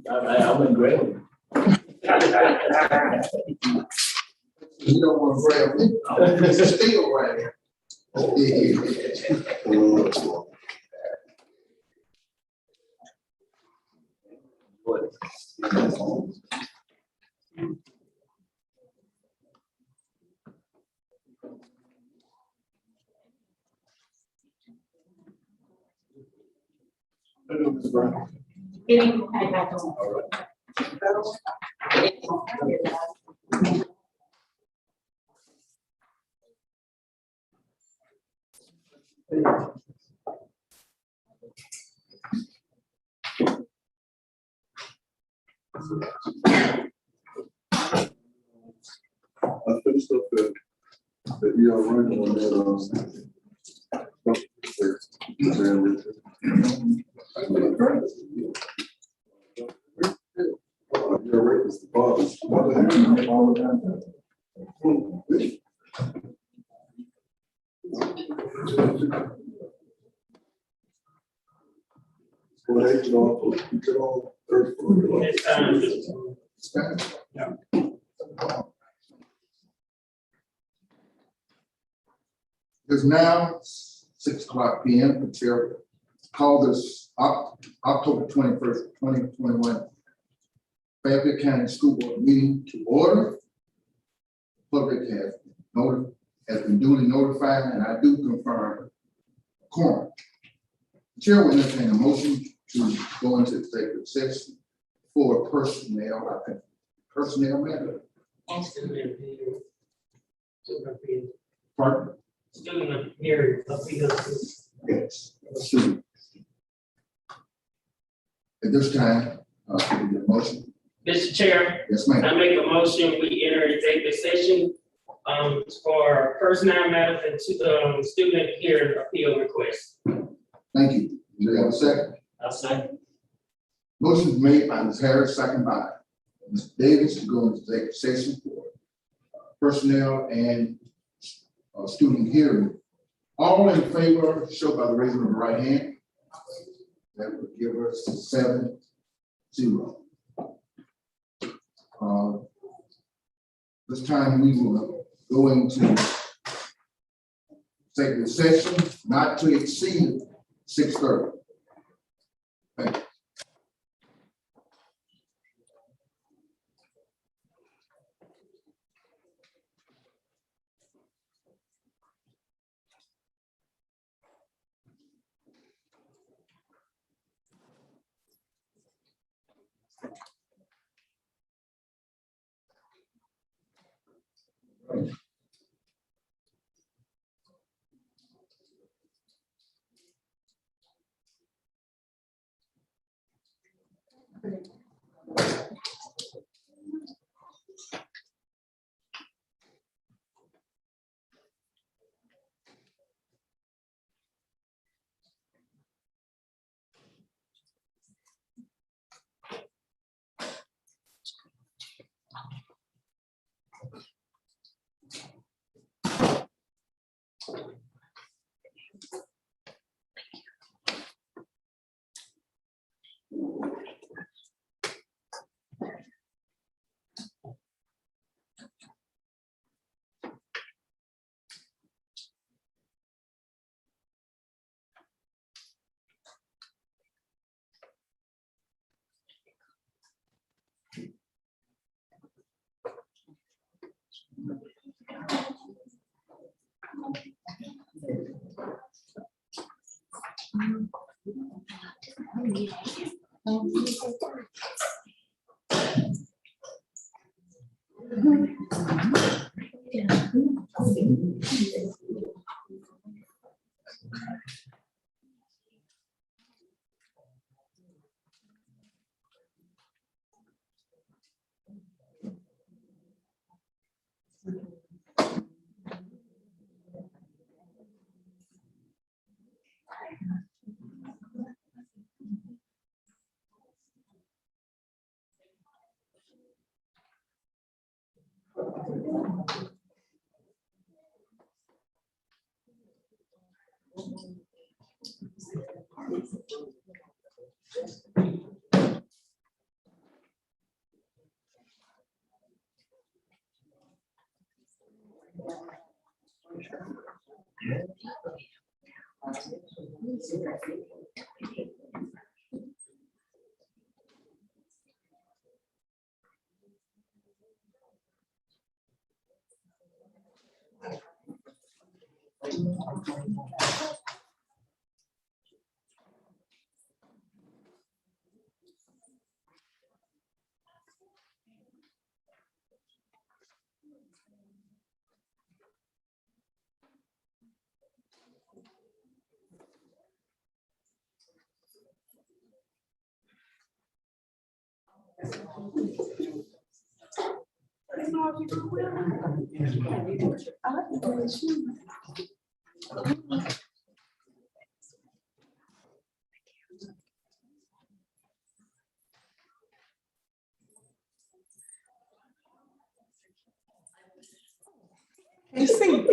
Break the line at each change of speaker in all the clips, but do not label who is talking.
I'm in grade.
You don't want to grab me. It's still right.
I finished up the running on that. Your rate is the boss.
It's now 6:00 p.m. The chair call this October 21st, 2021 Fairfield County School Board meeting to order. Public has been duly notified, and I do confirm quorum. The chair will entertain a motion to go into executive session for personnel matter. Pardon?
Student hearing appeals.
Yes. Student. At this time, the motion.
Mr. Chair,
Yes, ma'am.
I make a motion, we enter executive session for personnel matters and to the student hearing appeal request.
Thank you. Do we have a second?
I'll second.
Motion is made by Ms. Harris, second by Ms. Davis to go into executive session for personnel and student hearing. All in favor, show by the raising of the right hand. That would give us 7-0. This time we will go into executive session, not to exceed 6:30. Thank you.
You see?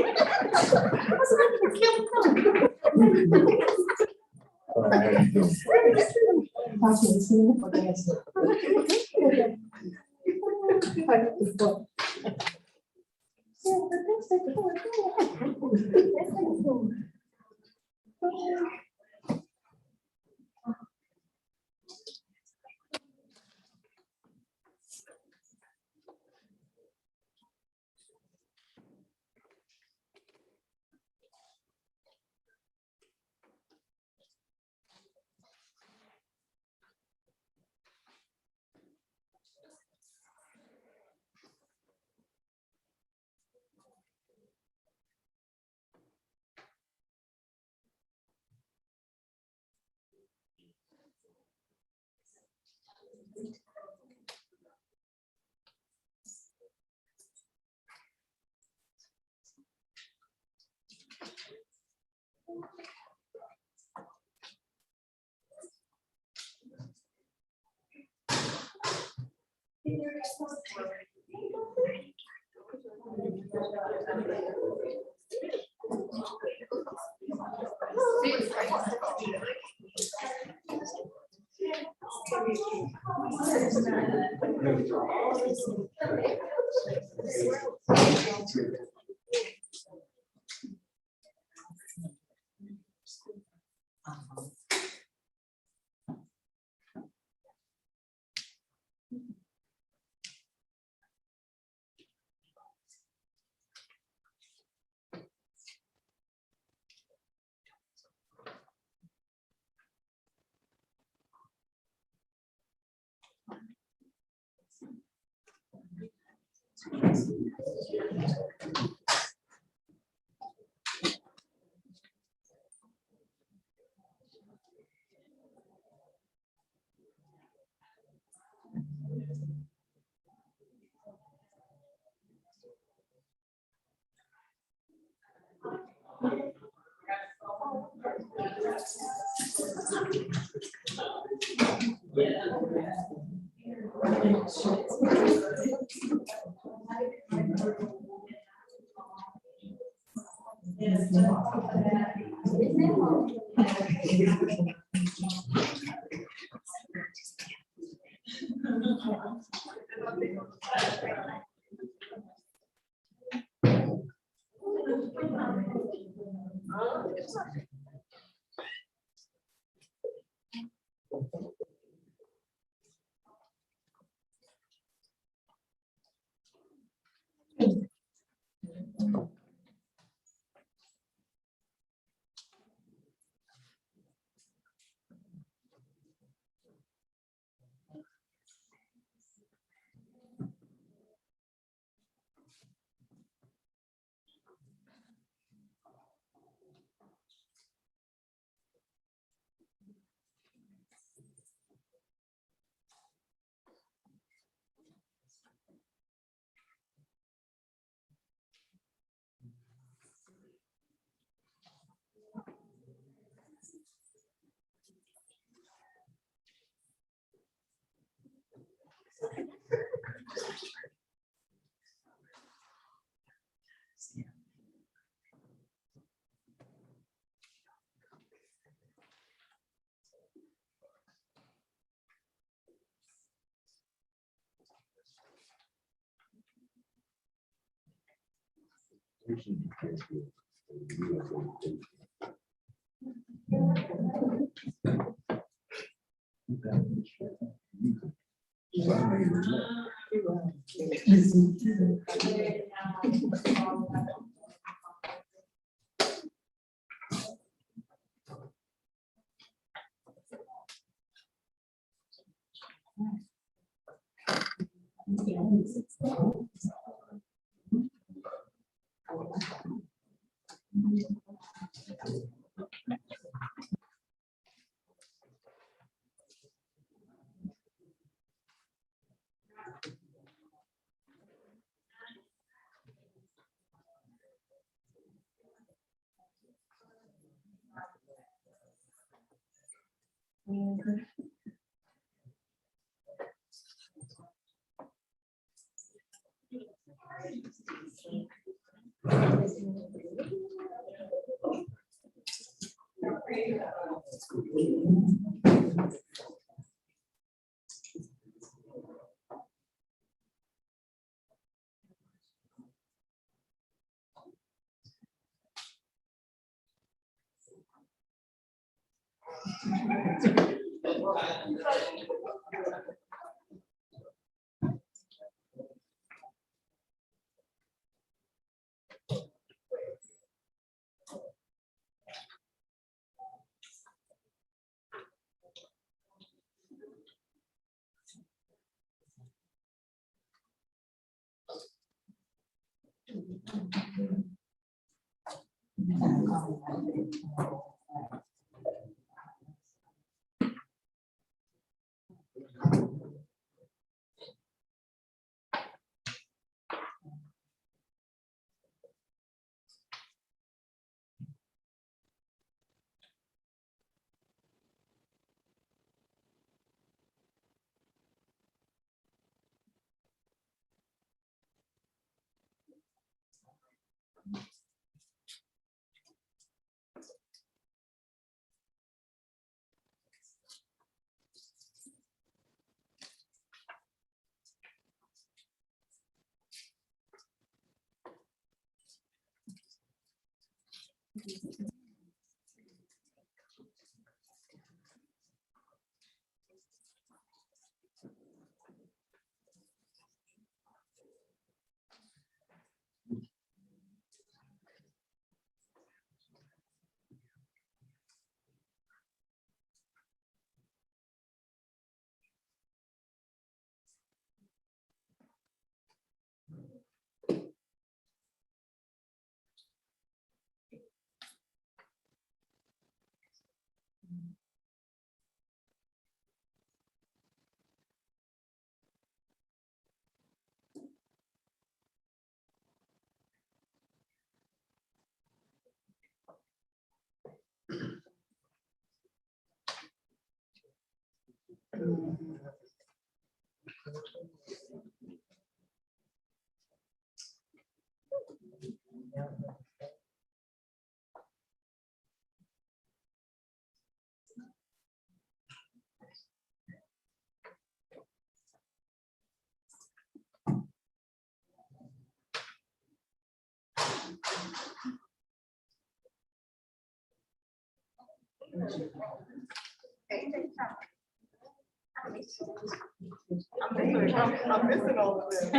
I'm missing all of this.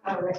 All right.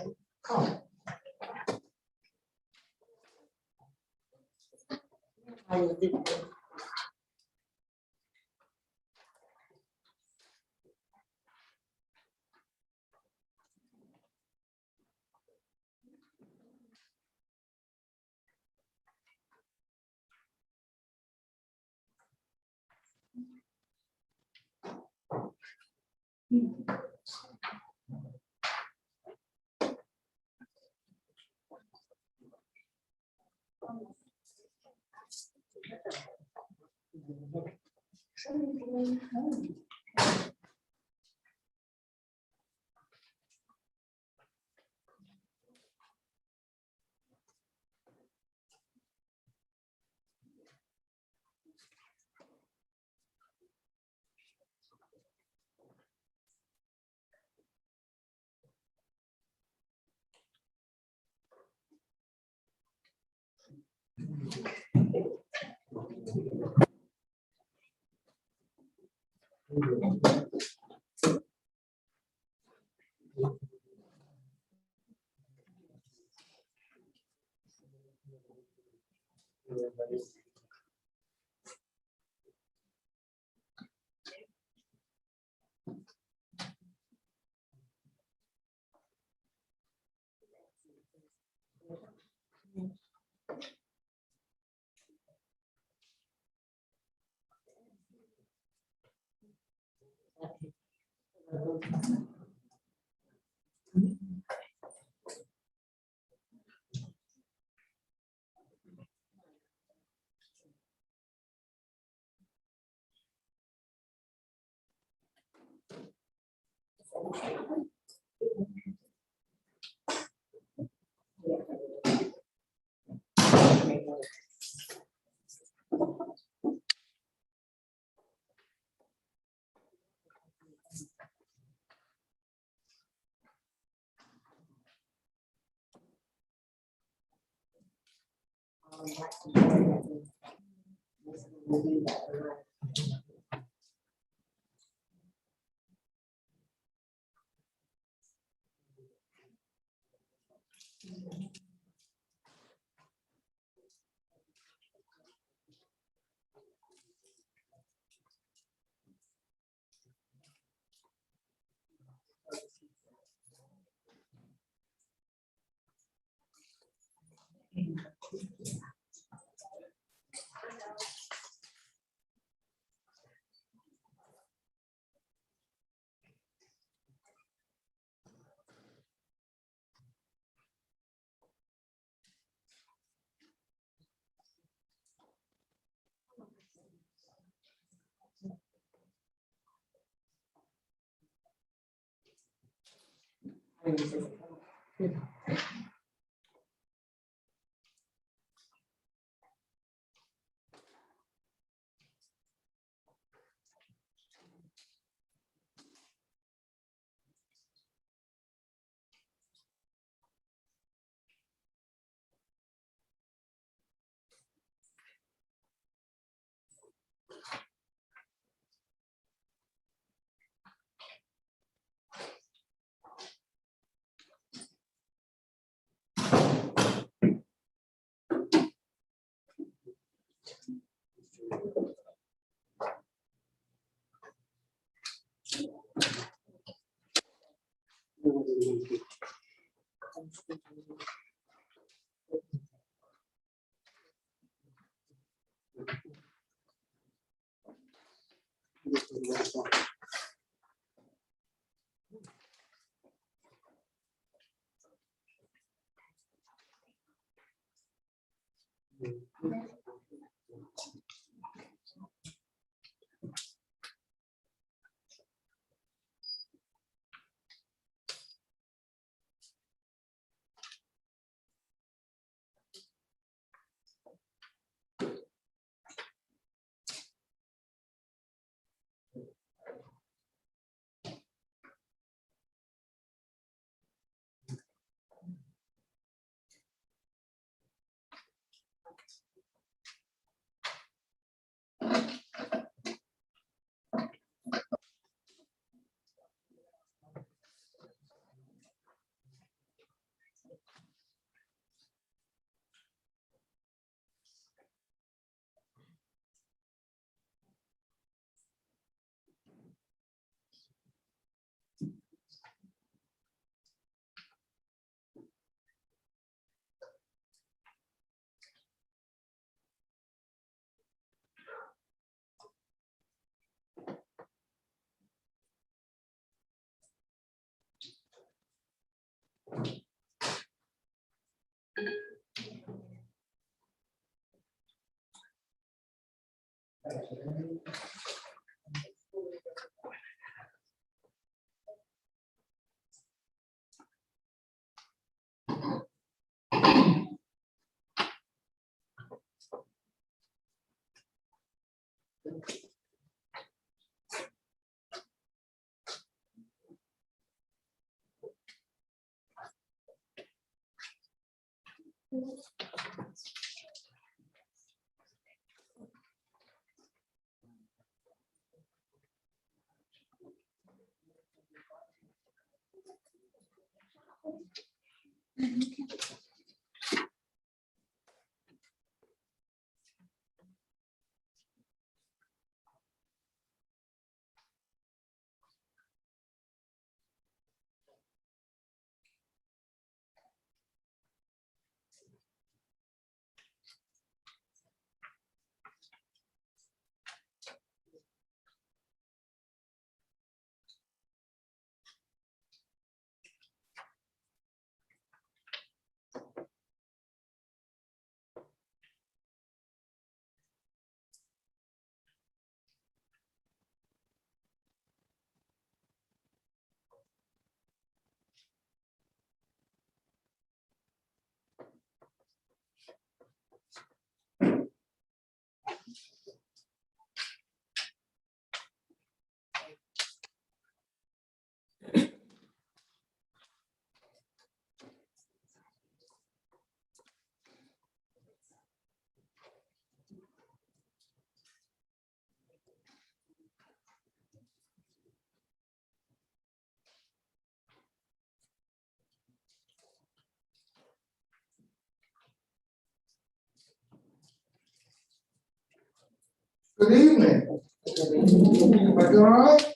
Good evening. Everybody all right?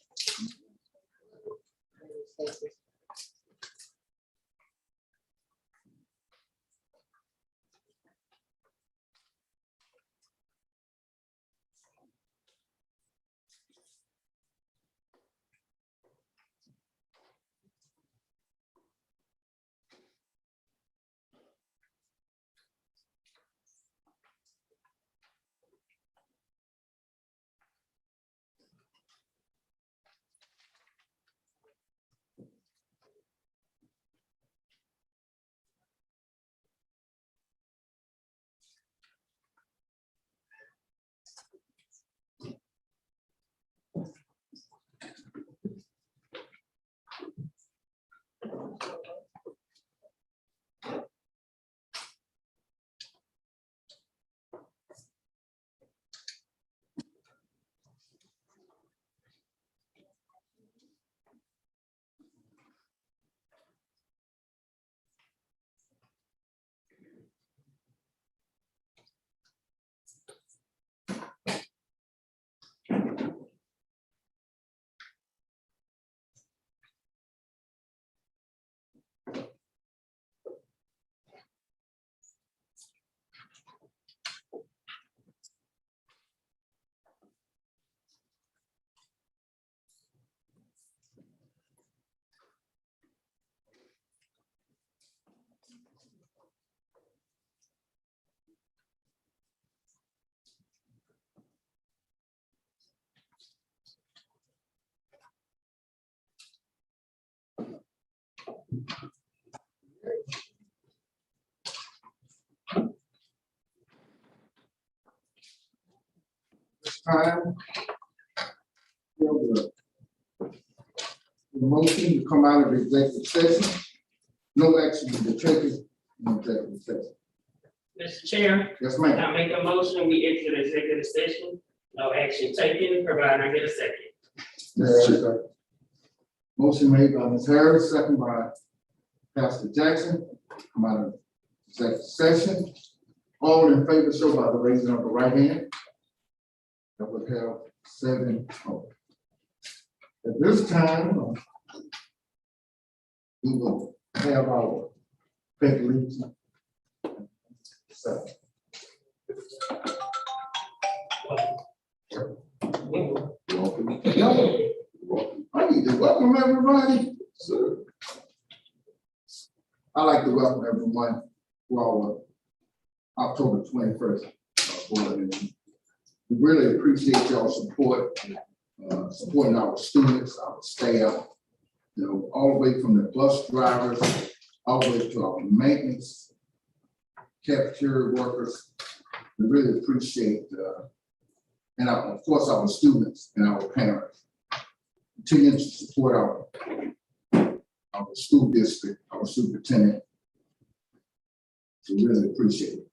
This time, we have the motion to come out of the executive session. No action will be taken in executive session.
Mr. Chair,
Yes, ma'am.
I make a motion, we exit executive session, no action taken, provided I get a second.
There's a motion made by Ms. Harris, second by Pastor Jackson. Come out of executive session. All in favor, show by the raising of the right hand. That would have 7. At this time, we will have our pledge of allegiance. So, I need to welcome everybody.
Sir.
I'd like to welcome everyone to our October 21st board meeting. We really appreciate y'all support, supporting our students, our staff, all the way from the bus drivers, all the way to our maintenance, cafeteria workers. We really appreciate, and of course, our students and our parents. Continue to support our school district, our superintendent. We really appreciate it.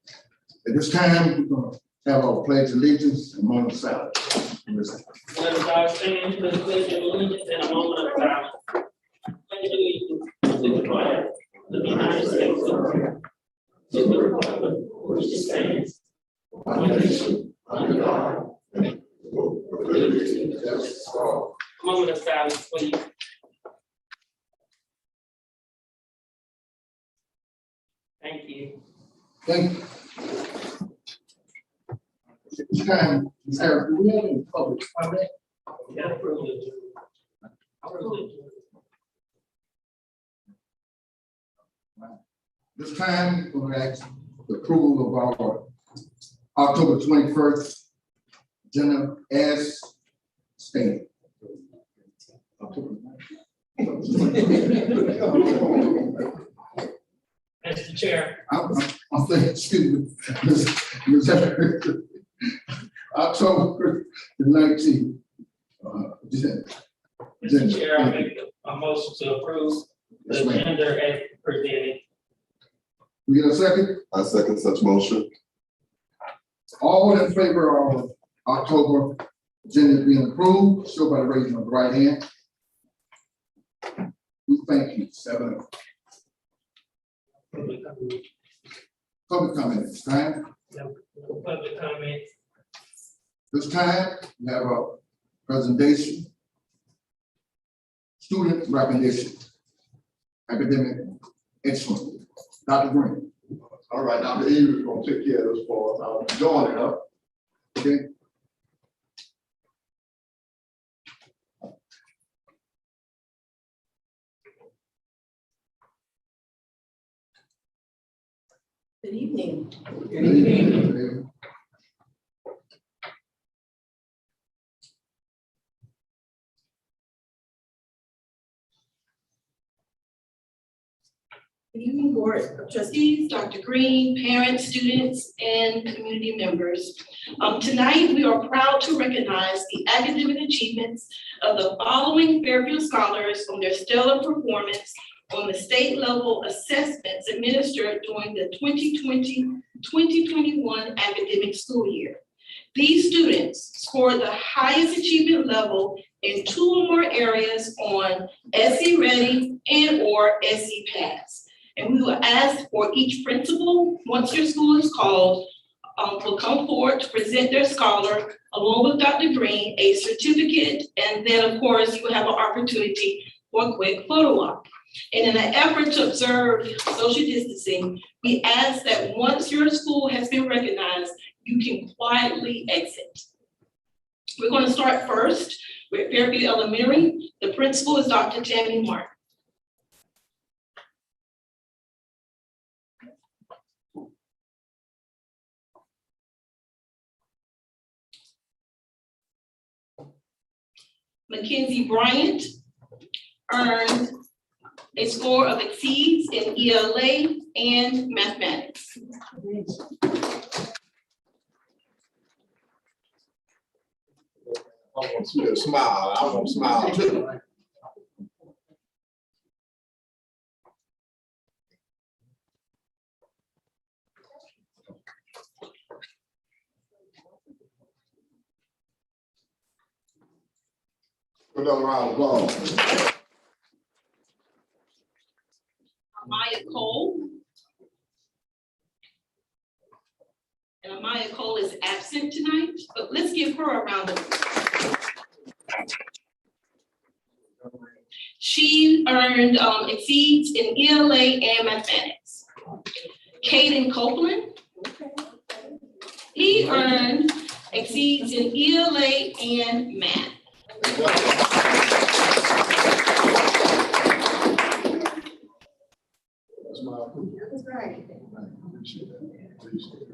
At this time, we're going to have our pledge of allegiance and moment of silence.
Let us all stand for the pledge of allegiance in a moment of silence. Pledge of allegiance to the flag of the United States of America, to the republic which stands one nation under God. A moment of silence, please. Thank you.
Thank you. At this time, Ms. Harris, do we have any public comment?
Got a privilege.
This time, we're going to ask the approval of our October 21st agenda as stated.
Mr. Chair,
I'm thinking, excuse me, Ms. Harris, October the 19th.
Mr. Chair, I make a motion to approve the
Yes, ma'am.
agenda as presented.
We get a second?
I second such motion.
All in favor of October agenda being approved, show by the raising of the right hand. We thank you. 7.
Public comment.
Public comment this time.
No public comment.
This time, we have a presentation. Student recognition. Academic excellence. Dr. Green.
All right, Dr. Eve is gonna take care of this for us. I'll join it up.
Okay.
Good evening.
Good evening.
Good evening, Board of Trustees, Dr. Green, parents, students, and community members. Tonight, we are proud to recognize the academic achievements of the following Fairfield scholars on their stellar performance on the state level assessments administered during the 2020-2021 academic school year. These students scored the highest achievement level in 2 or more areas on SE Ready and or SE Pass. And we will ask for each principal, once your school is called, will come forward to present their scholar along with Dr. Green, a certificate, and then of course you will have an opportunity for a quick photo op. And in an effort to observe social distancing, we ask that once your school has been recognized, you can quietly exit. We're going to start first with Fairview Elementary. The principal is Dr. Tammy Martin. Mackenzie Bryant earned a score of exceeds in ELA and mathematics.
I want to see a smile. I want to smile too. Another round of applause.
Amaya Cole. And Amaya Cole is absent tonight, but let's give her a round of applause. She earned exceeds in ELA and mathematics. Caden Copeland. He earned exceeds in ELA and math.
Smile.
That's right.
Appreciate that. Appreciate it.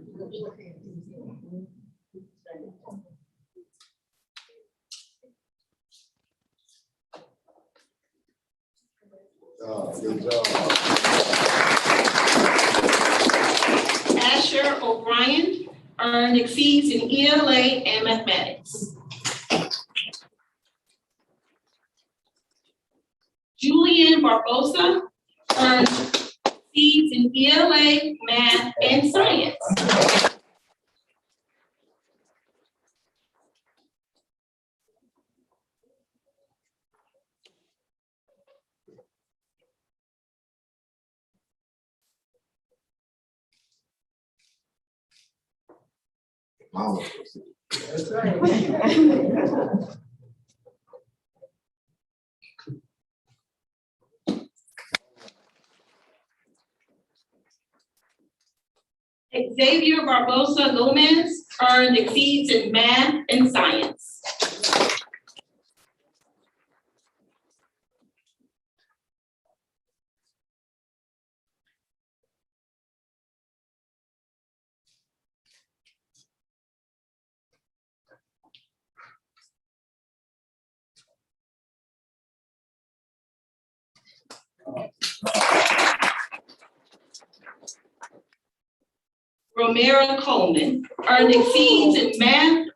Good job.
Asher O'Brien earned exceeds in ELA and mathematics. Julian Barbosa earned exceeds in ELA, math, and science.
Mama.
That's right. Xavier Barbosa Gomez earned exceeds in math and science. Romero Coleman earned exceeds in math,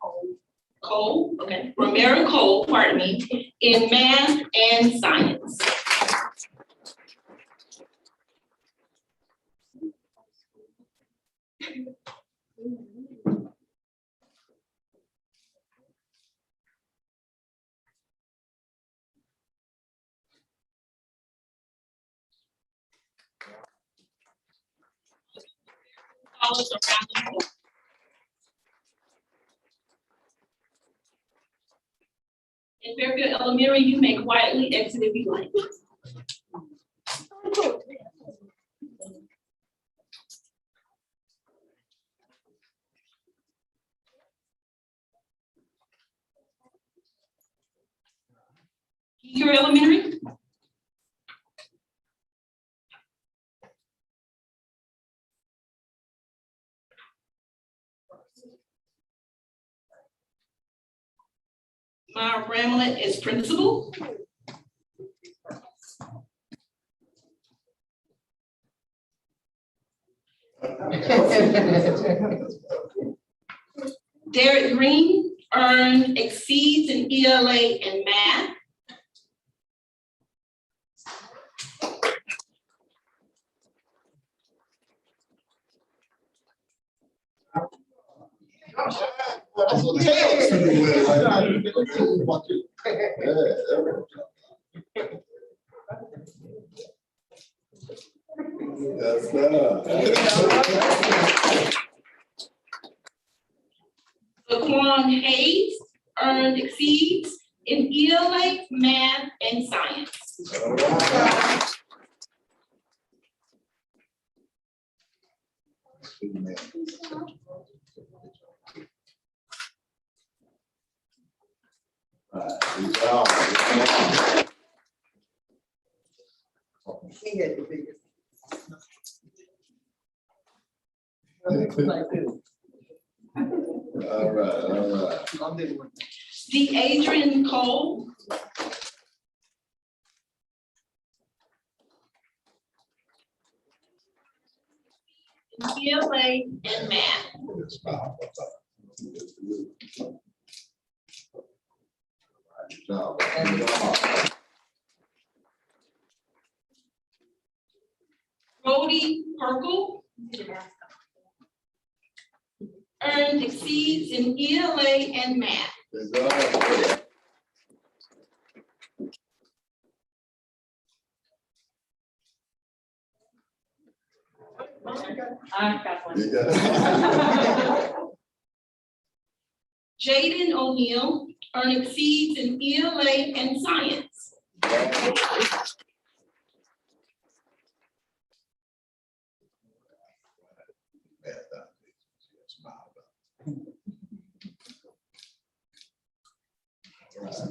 Romero Cole, pardon me, in math and science. Scholars around the board. And Fairfield Elementary, you may quietly exit if you like. Your elementary? Myra Bramlett is principal. Derek Green earned exceeds in ELA and math.
That's what tells me with it right now. Yes, sir.
Laquan Hayes earned exceeds in ELA, math, and science.
All right. Good job.
He had the biggest.
All right.
D. Adrian Cole. ELA and math.
Good job. Good job.
Brody Perkle earned exceeds in ELA and math.
Good job.
I got one.
Yeah.
Jaden O'Neill earned exceeds in ELA and science.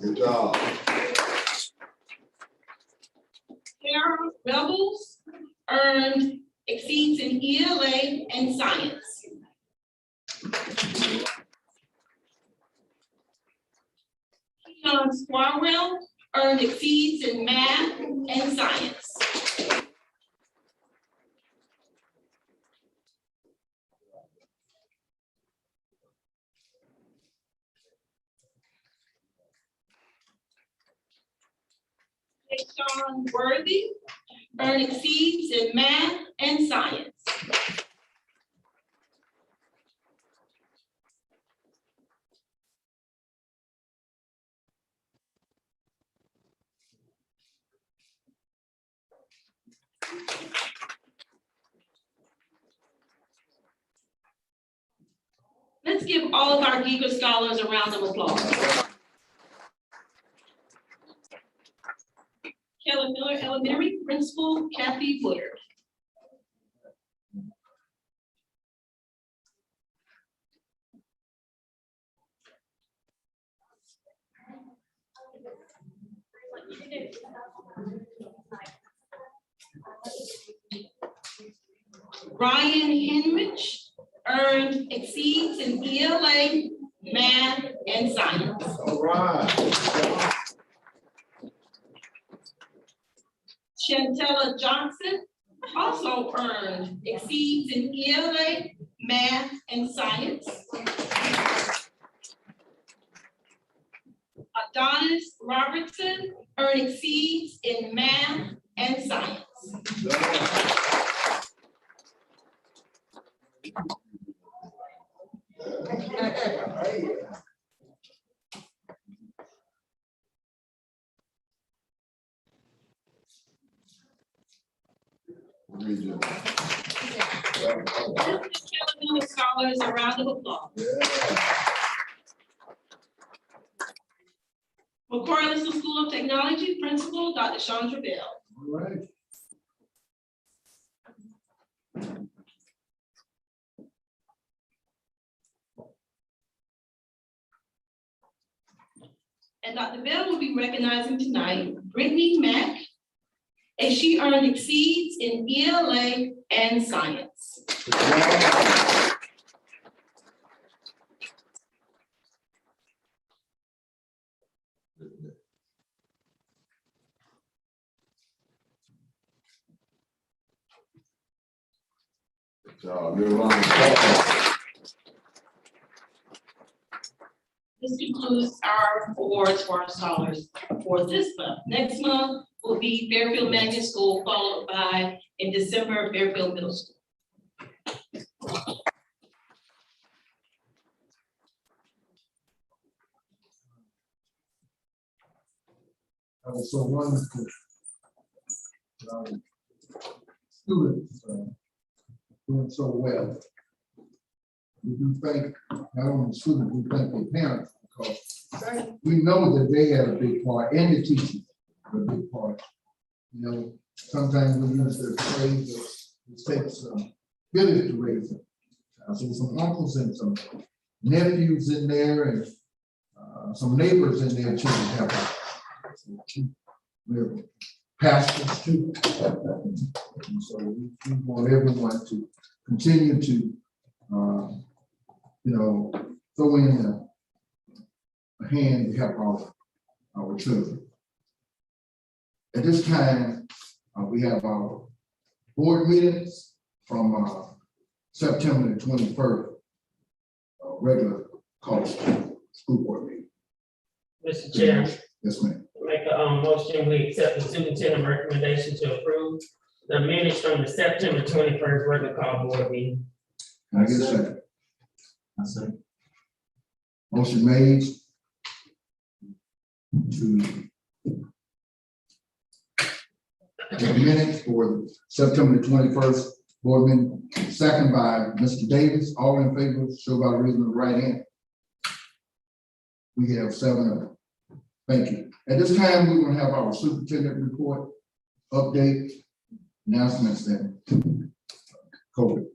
Good job.
Sarah Rebels earned exceeds in ELA and science. Keon Squarwell earned exceeds in math and science. Sean Worthy earned exceeds in math and science. Let's give all of our Giga scholars a round of applause. Keller Miller Elementary Principal Kathy Woodard. Ryan Henrich earned exceeds in ELA, math, and science.
All right.
Chantella Johnson also earned exceeds in ELA, math, and science. Adonis Robertson earned exceeds in math and science. Scholars, a round of applause. McCoy School of Technology, Principal, Dr. Chandra Bell.
All right.
And Dr. Bell will be recognizing tonight Brittany Mack, as she earned exceeds in ELA and science. This concludes our awards for our scholars for this month. Next month will be Fairfield Magnet School, followed by, in December, Fairfield Middle School.
That was so wonderful. Students doing so well. We do thank not only the students, we thank their parents, because we know that they had a big part, and the teachers had a big part. You know, sometimes we use the phrase, it takes village to raise them. So some uncles and some nephews in there, and some neighbors in there too. We're pastors too. And so we want everyone to continue to throw in a hand to help our children. At this time, we have our board meetings from September the 21st, regular call school board meeting.
Mr. Chair,
Yes, ma'am.
make a motion, we accept the superintendent recommendation to approve the minutes from the September 21st regular call board meeting.
Can I get a second?
I say.
Motion made to the minutes for September the 21st board meeting, second by Mr. Davis. All in favor, show by raising the right hand. We have 7 of them. Thank you. At this time, we will have our superintendent report, update, announcements, and COVID.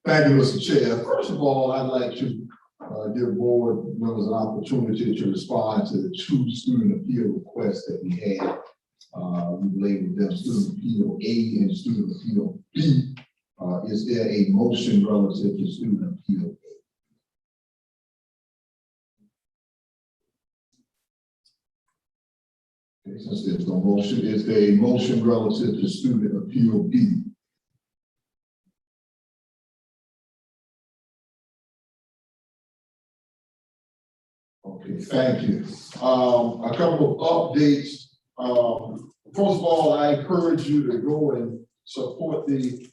Thank you, Mr. Chair. First of all, I'd like to give board members an opportunity to respond to the 2 student appeal requests that we had. We labeled them student appeal A and student appeal B. Is there a motion relative to student appeal A? Okay, since there's no motion, is there a motion relative to student appeal B? Okay, thank you. A couple of updates. First of all, I encourage you to go and support the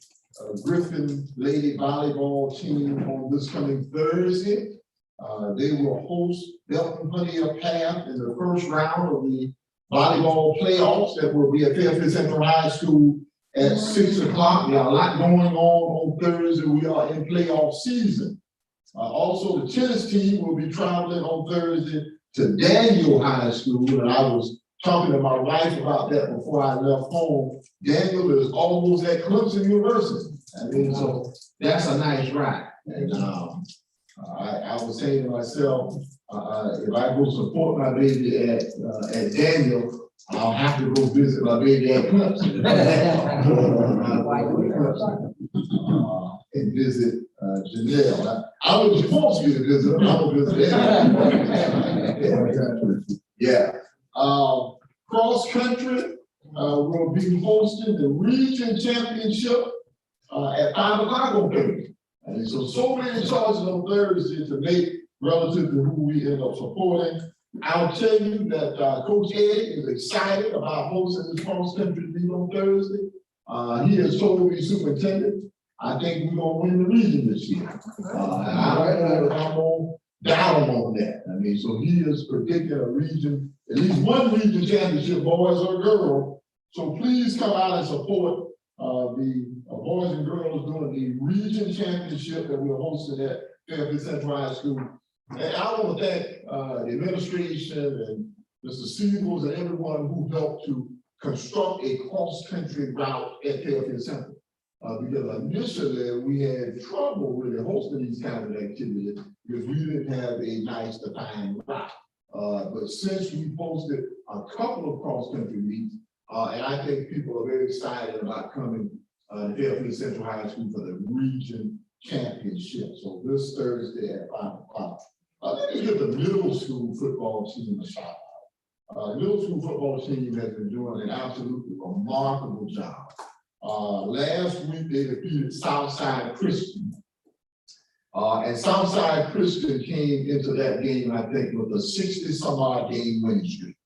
Griffin Lady Volleyball team on this coming Thursday. They will host Belton Honey Path in the first round of the volleyball playoffs that will be at Fairfield Central High School at 6 o'clock. There are a lot going on Thursday. We are in playoff season. Also, the tennis team will be traveling on Thursday to Daniel High School, and I was talking to my wife about that before I left home. Daniel is almost at Clemson University. I mean, so that's a nice ride. And I was saying to myself, if I go support my baby at Daniel, I'll have to go visit my baby at Clemson. And visit Janelle. I was supposed to visit her. I will visit her. Yeah. Cross country will be hosting the region championship at 5 o'clock on Thursday. And so many choices on Thursday to make relative to who we end up supporting. I'll tell you that Coach Eddie is excited about hosting this cross country meet on Thursday. He has told me, Superintendent, I think we're gonna win the region this year. I'm gonna down on that. I mean, so he is predicting a region, at least one region championship, boys or girls. So please come out and support the boys and girls doing the region championship that we're hosting at Fairfield Central High School. And I want to thank the administration and Mr. Siegels, and everyone who helped to construct a cross-country route at Fairfield Central. Because initially we had trouble really hosting these kinds of activities because we didn't have a nice defined route. But since we posted a couple of cross-country meets, and I think people are very excited about coming to Fairfield Central High School for the region championship. So this Thursday at 5 o'clock. Let me give the middle school football team a shout out. Middle school football team has been doing an absolutely remarkable job. Last week they defeated Southside Christian. And Southside Christian came into that game, I think, with a 60-some-odd game winning streak.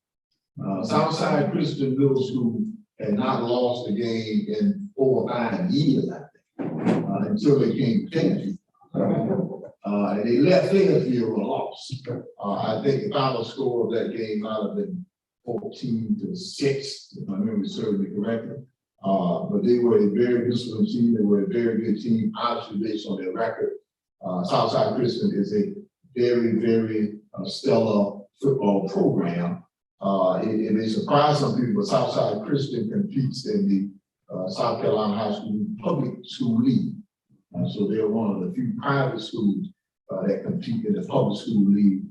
Southside Christian Middle School had not lost a game in over 5 years, I think, until they came to Fairfield. And they left Fairfield with a loss. I think the final score of that game might have been 14-6, if my memory serves me correctly. But they were a very disciplined team. They were a very good team, obviously based on their record. Southside Christian is a very, very stellar football program. It may surprise some people, but Southside Christian competes in the South Carolina High School Public School League. So they're one of the few private schools that compete in the public school league.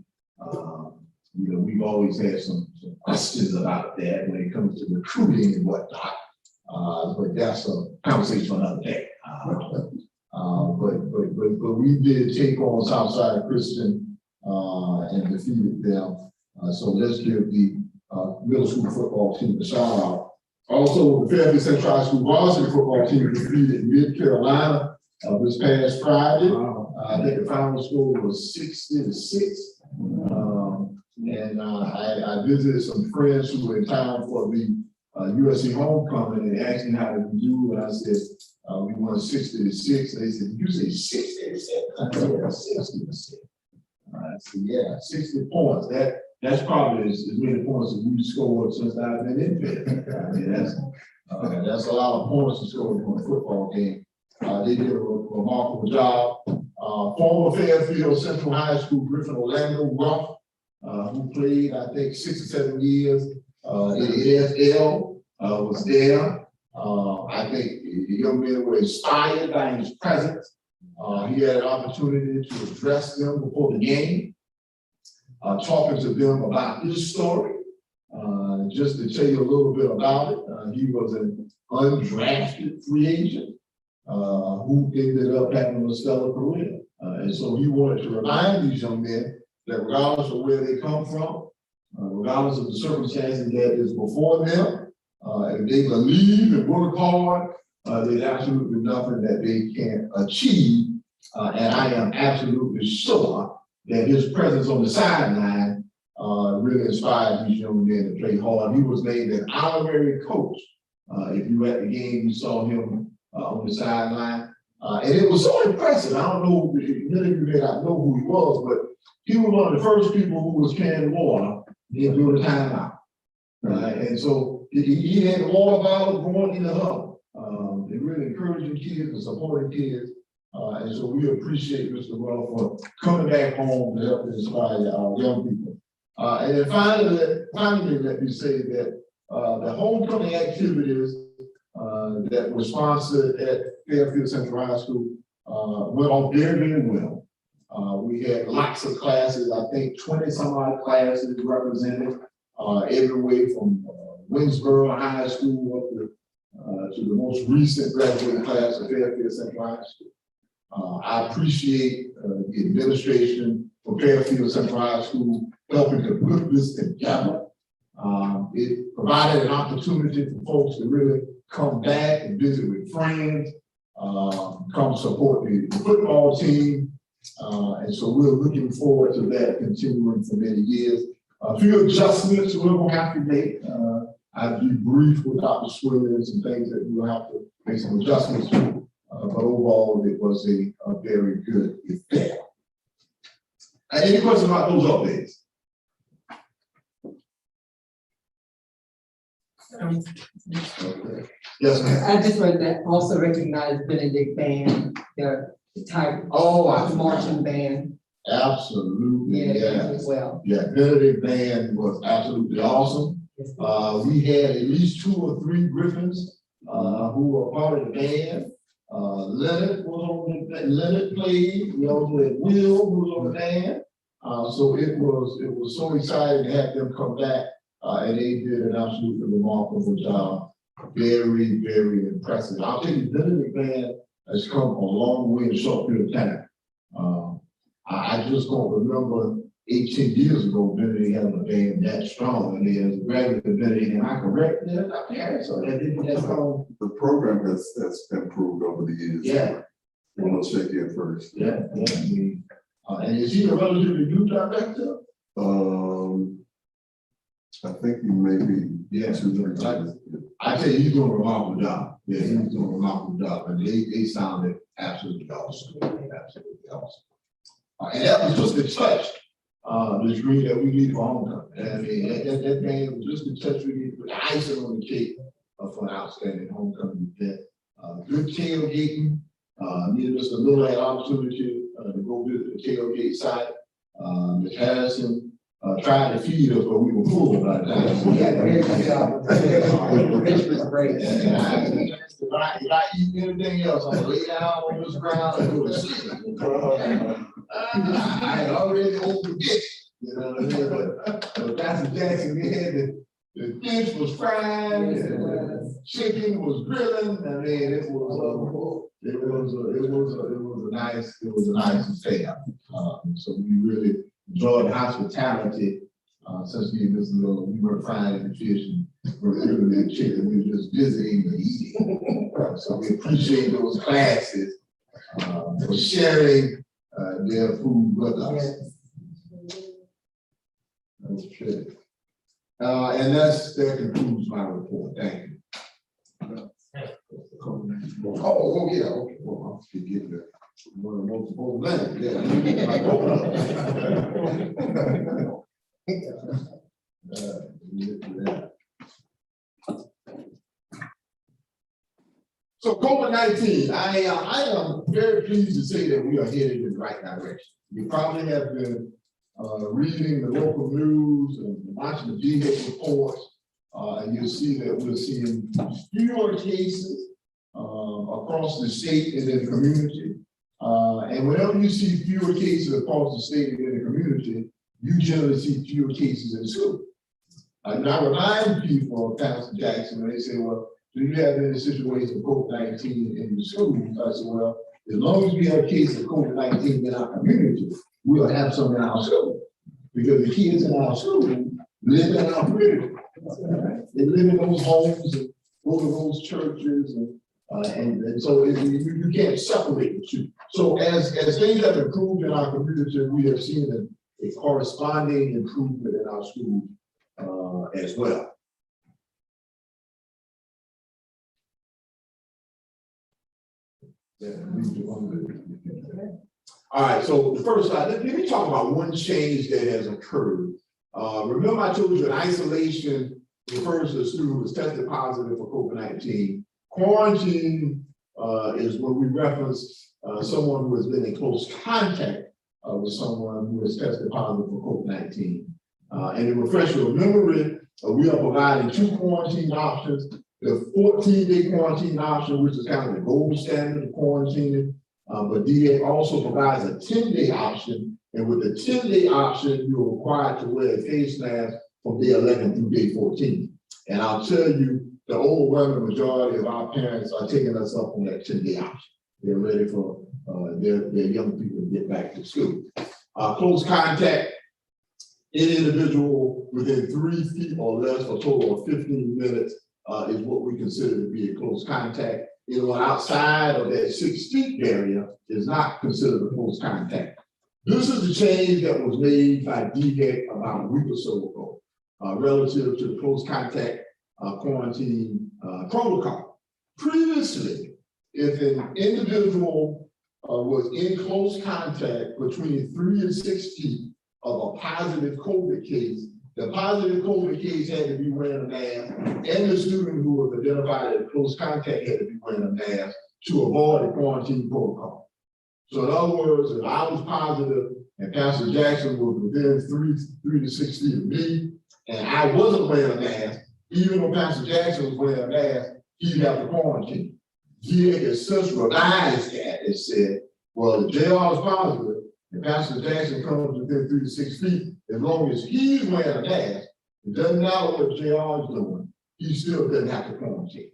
We've always had some questions about that when it comes to recruiting and whatnot. But that's a conversation for another day. But we did take on Southside Christian and defeated them. So let's give the middle school football team a shout out. Also, the Fairview Central High School varsity football team defeated Mid Carolina this past Friday. I think the final score was 60-6. I visited some friends who were in town for the USC homecoming and they asked me how did we do, and I said we won 60-6. They said, "You say 60%?" I said, "Yeah, 60%." I said, "Yeah, 60 points. That's probably as many points as we've scored since I've been in there." I mean, that's a lot of points to score from a football game. They did a remarkable job. Former Fairfield Central High School Griffin Orlando Ruff, who played, I think, 6 or 7 years in the AFL, was there. I think the young men were inspired by his presence. He had an opportunity to address them before the game, talking to them about his story. Just to tell you a little bit about it, he was an undrafted free agent who ended up having a stellar career. And so he wanted to remind these young men that regardless of where they come from, regardless of the circumstances that is before them, if they believe and work hard, there's absolutely nothing that they can't achieve. And I am absolutely sure that his presence on the sideline really inspired these young men to play hard. He was named an honorary coach. If you were at the game, you saw him on the sideline. And it was so impressive. I don't know, many of you may not know who he was, but he was one of the first people who was carrying water during the timeout. And so he had a water bottle going in the huddle. They really encouraging kids and supporting kids. And so we appreciate Mr. Ruff for coming back home to help inspire our young people. And then finally, let me say that the homecoming activities that were sponsored at Fairfield Central High School went on very, very well. We had lots of classes, I think 20 some odd classes represented, everywhere from Winsboro High School up to the most recent graduating class of Fairfield Central High School. I appreciate the administration for Fairfield Central High School helping to put this together. It provided an opportunity for folks to really come back and visit with friends, come support the football team. And so we're looking forward to that continuing for many years. A few adjustments we're going to have to make. I've debriefed with Dr. Swillens and things that we'll have to make some adjustments to. But overall, it was a very good event. Any questions about those updates? Okay. Yes, ma'am.
I just read that also recognize Benedict Band, the type
Oh,
marching band.
Absolutely, yeah.
Well.
Yeah, Benedict band was absolutely awesome. We had at least 2 or 3 Griffins, who were part of the band. Leonard was on the, Leonard played, we also had Will, who was on the band. So it was so exciting to have them come back, and they did an absolutely remarkable job. Very, very impressive. I'll tell you, Benedict band has come a long way in a short period of time. I just don't remember 18 years ago, Benedict having a band that strong, and then as a graduate of Benedict, and I correct that, not parents, so that didn't have come.
The program has improved over the years.
Yeah.
You want to shake it first?
Yeah, yeah, I mean, and is he a relatively new director?
I think you may be.
Yeah.
2, 3 times.
I tell you, he's doing a remarkable job. Yeah, he's doing a remarkable job, and they sounded absolutely awesome, absolutely awesome. And that was just a touch, the degree that we needed for homecoming. I mean, that band was just a touch we needed, with the icing on the cake for an outstanding homecoming event. Good tailgating, needed us a little opportunity to go visit the tailgate site. Ms. Harrison tried to feed us, but we were full by the time. So
Rich was great.
and if I eat anything else, I'm gonna lay down on this ground and go to sleep. I had already overget, you know what I mean? But Pastor Jackson, we had the fish was fried, and the chicken was grilling. I mean, it was a nice affair. So we really enjoyed the hospitality. Since we were frying the fish and we're grilling the chicken, we were just visiting and eating. So we appreciate those classes for sharing their food with us. Okay. And that concludes my report. Thank you. Oh, yeah, okay. Well, I'll forget that. One of the most important things, So COVID-19, I am very pleased to say that we are headed in the right direction. You probably have been reading the local news and watching the DHEC reports, and you'll see that we're seeing fewer cases across the state and in the community. And whenever you see fewer cases across the state and in the community, you generally see fewer cases in school. And I remind people of Pastor Jackson when they say, well, do you have any situation of COVID-19 in the schools? I said, well, as long as we have cases of COVID-19 in our community, we'll have some in our school. Because the kids in our school live in our community. They live in those homes and go to those churches, and so you can't separate the two. So as things have improved in our community, we have seen a corresponding improvement in our schools as well. All right, so the first slide, let me talk about one change that has occurred. Remember I told you in isolation refers to a student who was tested positive for COVID-19. Quarantine is when we reference someone who has been in close contact with someone who has tested positive for COVID-19. And to refresh your memory, we are providing 2 quarantine options. The 14-day quarantine option, which is kind of the gold standard of quarantining, but DA also provides a 10-day option. And with the 10-day option, you're required to wear a face mask from day 11 through day 14. And I'll tell you, the overwhelming majority of our parents are taking us up on that 10-day option. They're ready for their young people to get back to school. Close contact, any individual within 3 feet or less for a total of 15 minutes is what we consider to be a close contact. Anyone outside of that 6 feet barrier is not considered a close contact. This is the change that was made by DHEC about a week or so ago relative to the close contact quarantine protocol. Previously, if an individual was in close contact between 3 and 6 feet of a positive COVID case, the positive COVID case had to be wearing a mask, and the student who was identified as close contact had to be wearing a mask to avoid the quarantine protocol. So in other words, if I was positive and Pastor Jackson was within 3 to 6 feet of me, and I wasn't wearing a mask, even though Pastor Jackson was wearing a mask, he'd have to quarantine. He had such revised that it said, well, the JR is positive, and Pastor Jackson comes within 3 to 6 feet, as long as he's wearing a mask, it doesn't matter what JR is doing, he still doesn't have to quarantine.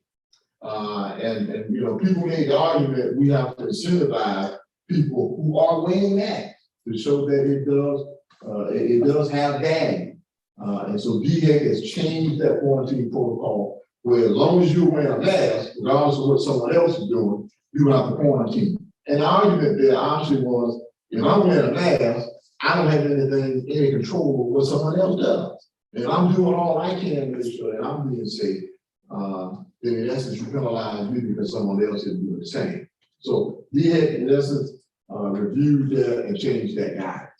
And you know, people made the argument we have to incentivize people who are wearing masks to show that it does have value. And so DHEC has changed that quarantine protocol where as long as you're wearing a mask, regardless of what someone else is doing, you don't have to quarantine. And the argument there actually was, if I'm wearing a mask, I don't have any control over what someone else does. And I'm doing all I can to make sure that I'm being safe. Then in essence, you penalize me because someone else is doing the same. So DHEC in essence reviewed that and changed that guidance.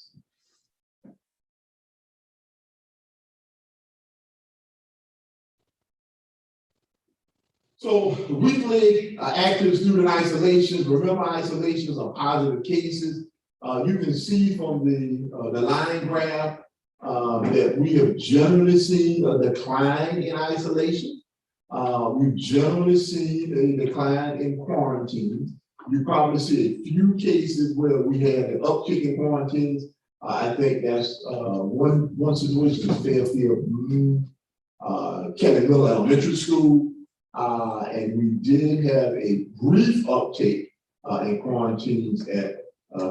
So weekly active student isolations. Remember, isolations are positive cases. You can see from the line graph that we have generally seen a decline in isolation. We've generally seen a decline in quarantines. You probably see a few cases where we had an uptick in quarantines. I think that's one situation is Fairfield, Kelly Miller Elementary School. And we did have a brief uptick in quarantines at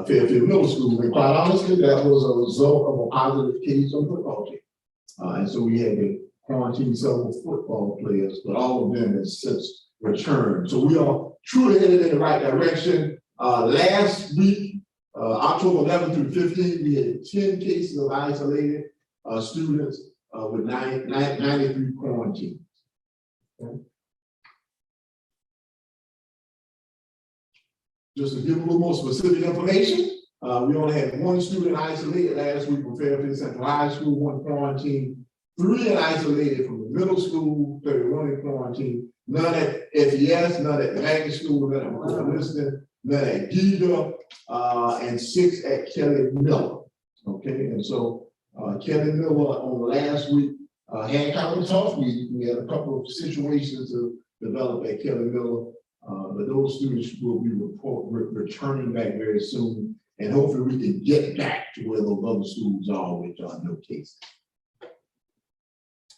Fairfield Middle School. And quite honestly, that was a result of a positive case on football team. And so we had to quarantine several football players, but all of them have since returned. So we are truly headed in the right direction. Last week, October 11th through 15th, we had 10 cases of isolated students with 93 quarantines. Okay. Just to give a little more specific information, we only had one student isolated last week from Fairfield Central High School, one quarantine, 3 isolated from the middle school, 31 in quarantine, none at FES, none at the Maggie School, none at Morton, none at Giga, and 6 at Kelly Miller. Okay, and so Kelly Miller on last week had kind of a tough week. We had a couple of situations to develop at Kelly Miller. But those students will be returning back very soon, and hopefully we can get back to where those other schools are, which are no cases.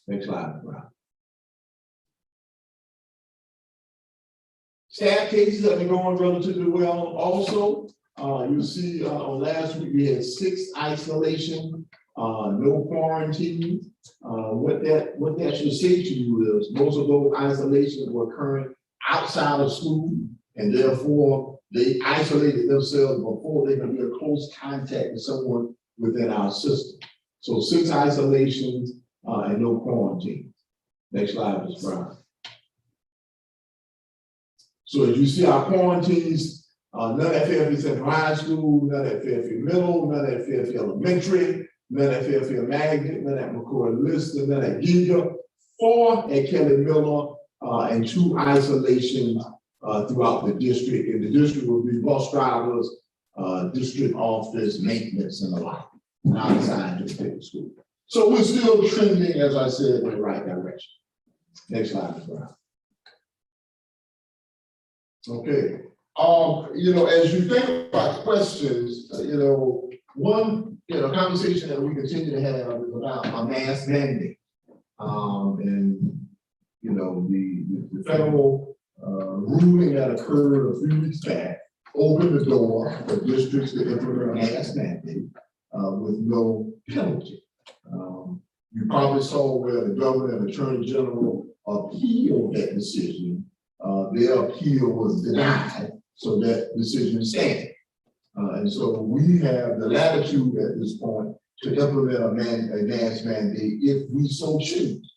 Next slide, Brian. Staff cases have been going relatively well. Also, you see on last week we had 6 isolation, no quarantine. What that should say to you is most of those isolations were occurring outside of school, and therefore they isolated themselves before they can be in close contact with someone within our system. So 6 isolations and no quarantine. Next slide, Ms. Brown. So as you see our quarantines, none at Fairfield Central High School, none at Fairfield Middle, none at Fairfield Elementary, none at Fairfield Magnet, none at McCoy Lister, none at Giga, 4 at Kelly Miller, and 2 isolations throughout the district. And the district will be bus drivers, district office, maintenance, and the like, not assigned to the school. So we're still trending, as I said, in the right direction. Next slide, Ms. Brown. Okay. You know, as you think about questions, you know, one conversation that we continue to have is about a mask mandate. And you know, the federal ruling that occurred a few weeks back opened the door for districts to implement a mask mandate with no penalty. You probably saw where the governor and attorney general appealed that decision. Their appeal was denied, so that decision stands. And so we have the latitude at this point to implement a mask mandate if we so choose.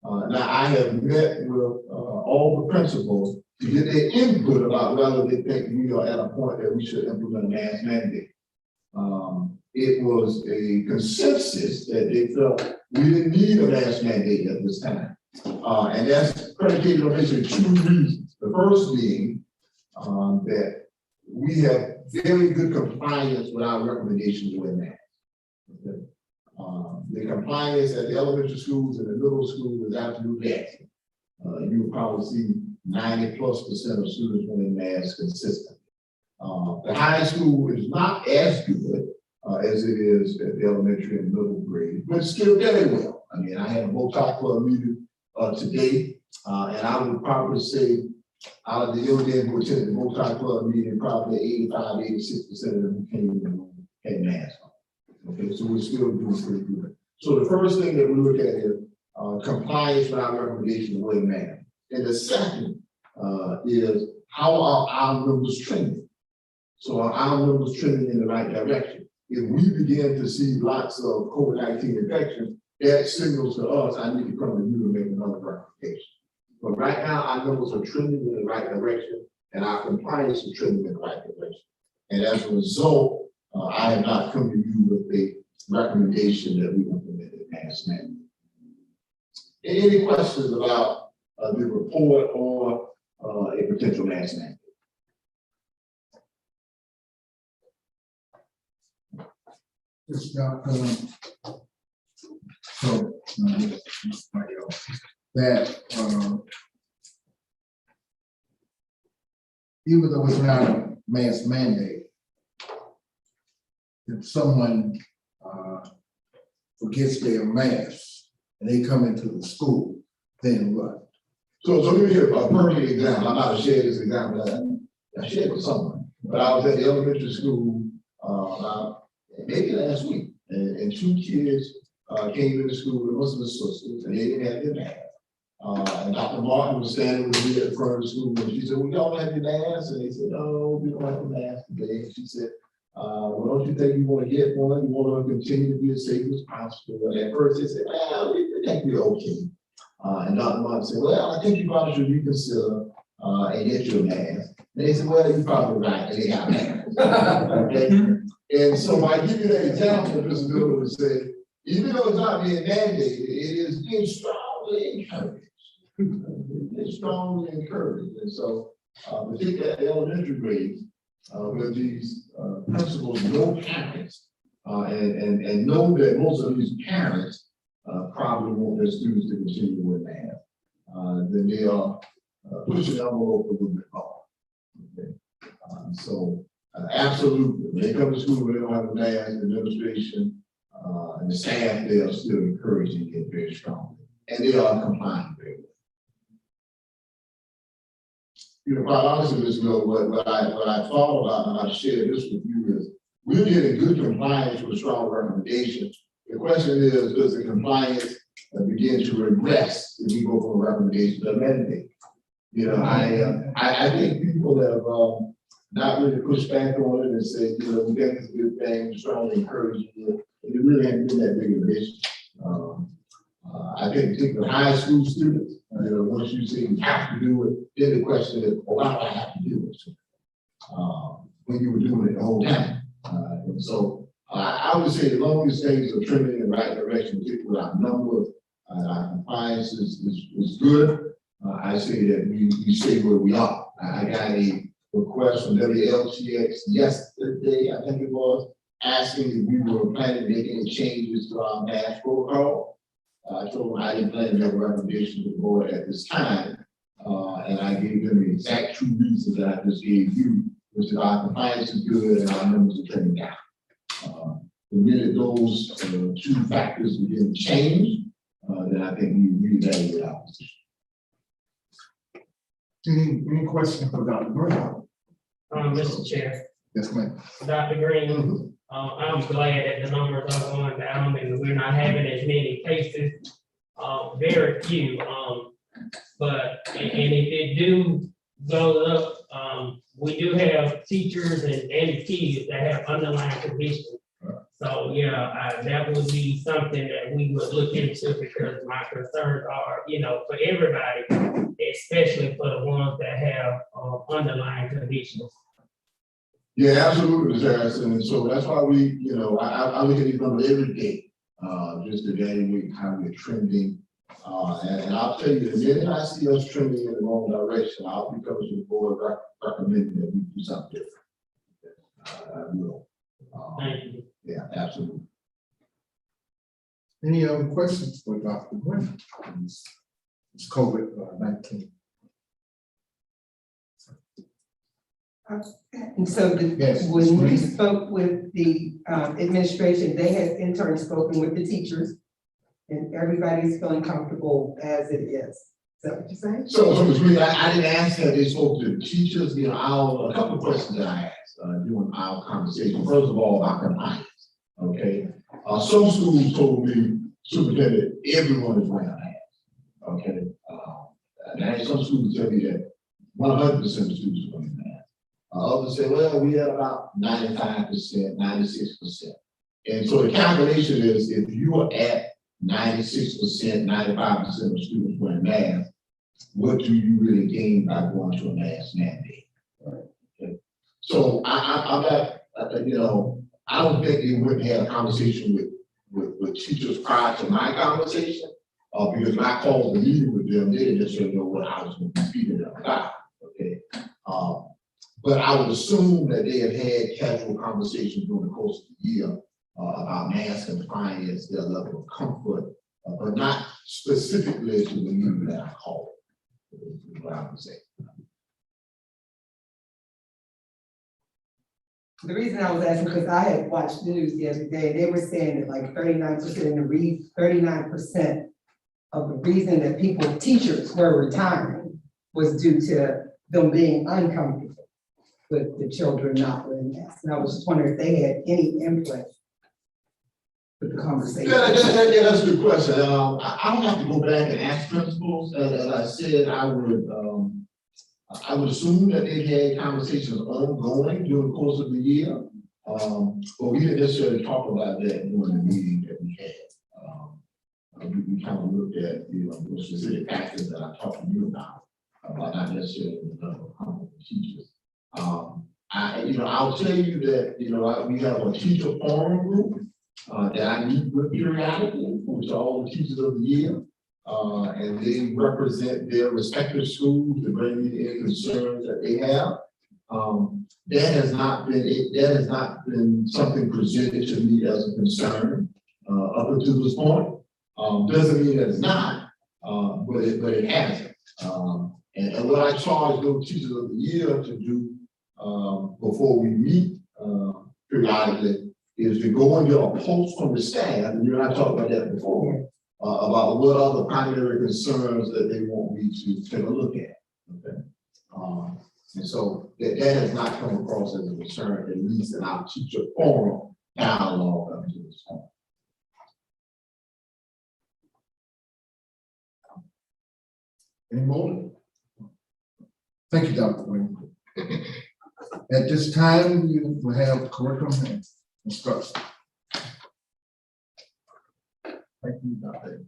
Now, I have met with all the principals to get their input about whether they think we are at a point that we should implement a mask mandate. It was a consensus that they felt we didn't need a mask mandate at this time. And that's predicated on basically 2 reasons. The first being that we have very good compliance with our recommendations with that. Okay. The compliance at the elementary schools and the middle school is absolutely excellent. You will probably see 90+% of students wearing masks consistently. The high school is not as good as it is at the elementary and middle grade, but still very well. I mean, I had a multi-club meeting today, and I would probably say out of the young men who attended the multi-club meeting, probably 85–86% of them who came in the room had masks on. Okay, so we're still doing pretty good. So the first thing that we look at is compliance with our recommendation of wearing masks. And the second is how are our numbers trending? So are our numbers trending in the right direction? If we begin to see lots of COVID-19 infections, that signals to us, I need to come to you to make another recommendation. But right now, our numbers are trending in the right direction, and our compliance is trending in the right direction. And as a result, I have not come to you with a recommendation that we implement a mask mandate. Any questions about the report or a potential mask mandate?
It's got, so, that, even though it's not a mask mandate, if someone forgets their mask and they come into the school, then what?
So let me give a perfect example. I'm not gonna share this example. I shared with someone, but I was at the elementary school maybe last week, and two kids came into school, it wasn't the sisters, and they didn't have their mask. And Dr. Morton was standing with me at the front of the school, and she said, "We don't have your mask," and they said, "No, we don't have the mask today." And she said, "Well, don't you think you want to get one? You want to continue to be as safe as possible?" And at first they said, "Well, we think we're okay." And Dr. Martin said, "Well, I think you probably should reconsider and get your mask." And they said, "Well, you're probably right, and they got masks." Okay. And so I give you that example, Mr. Miller, to say, even though it's not being mandated, it is being strongly encouraged. It's strongly encouraged. And so, particularly at the elementary grades, where these principals know parents and know that most of these parents probably want their students to continue to wear masks, then they are pushing the envelope a little bit more. Okay. So absolutely, when they come to school, they don't have a mask, the administration and the staff, they are still encouraging it very strongly, and they are complying very well. You know, quite honestly, Mr. Miller, what I thought about, and I shared this with you, is we're getting good compliance with strong recommendations. The question is, does the compliance begin to regress if we go from a recommendation to a mandate? You know, I think people have not really pushed back on it and said, you know, we think it's a good thing, we're strongly encouraging it, and it really hasn't been that big of an issue. I think particularly high school students, you know, once you say you have to do it, then the question is, well, why do I have to do it? When you were doing it the whole time. And so I would say as long as things are trending in the right direction, particularly with our numbers, our compliance is good. I say that we stay where we are. I got a request from WLTX yesterday, I think it was, asking if we were planning to make any changes to our mask protocol. I told them I didn't plan to make a recommendation to the board at this time, and I gave them the exact two reasons that I just gave you, which is our compliance is good and our numbers are trending down. The minute those two factors begin to change, then I think we reevaluate our position.
Any questions for Dr. Green?
Mr. Chair,
Yes, ma'am.
Dr. Green, I'm glad that the numbers are going down and we're not having as many cases, very few. But if it do go up, we do have teachers and kids that have underlying conditions. So, yeah, that would be something that we would look into, because my concerns are, you know, for everybody, especially for the ones that have underlying conditions.
Yeah, absolutely, Ms. Harrison. And so that's why we, you know, I look at these numbers every day, just to evaluate how we're trending. And I'll tell you, the minute I see us trending in the wrong direction, I'll be coming to the board recommending that we do something different. I will.
Thank you.
Yeah, absolutely.
Any other questions for Dr. Green? It's COVID-19.
And so
Yes,
when we
please.
spoke with the administration, they had in turn spoken with the teachers. And everybody's feeling comfortable as it is. Is that what you're saying?
So Ms. Reed, I didn't ask that they spoke to the teachers, you know, a couple of questions that I asked during our conversation. First of all, about compliance, okay? Some schools told me, Superintendent, everyone is wearing a mask, okay? And I had some schools tell me that 100% of students are wearing masks. Others say, well, we had about 95%, 96%. And so the calculation is if you are at 96%, 95% of students wearing masks, what do you really gain by going to a mask mandate? Okay. So I'm not, you know, I don't think they wouldn't have a conversation with teachers prior to my conversation, because when I called the meeting with them, they didn't necessarily know what I was going to be speaking about. Okay. But I would assume that they have had casual conversations during the course of the year about mask compliance, their level of comfort, but not specifically to the meeting that I called. Is what I would say.
The reason I was asking, because I had watched the news the other day, and they were saying that like 39% of the reason that teachers were retiring was due to them being uncomfortable with the children not wearing masks. And I was just wondering if they had any input with the conversation.
Yeah, that's a good question. I don't have to go back and ask principals. As I said, I would assume that they had conversations ongoing during the course of the year. But we didn't necessarily talk about that during the meeting that we had. We kind of looked at, you know, the specific factors that I talked to you about not necessarily the teachers. I'll tell you that, you know, we have a teacher forum group that I meet with periodically, which are all the teachers of the year. And they represent their respective schools to bring me any concerns that they have. That has not been something presented to me as a concern up until this point. Doesn't mean that it's not, but it hasn't. And what I charge those teachers of the year to do before we meet periodically is to go and get a pulse from the staff, and you and I talked about that before, about what are the primary concerns that they want me to take a look at. Okay. And so that has not come across as a concern, at least in our teacher forum dialogue up to this point.
Any more? Thank you, Dr. Green. At this time, we will have curriculum and instruction. Thank you, Dr.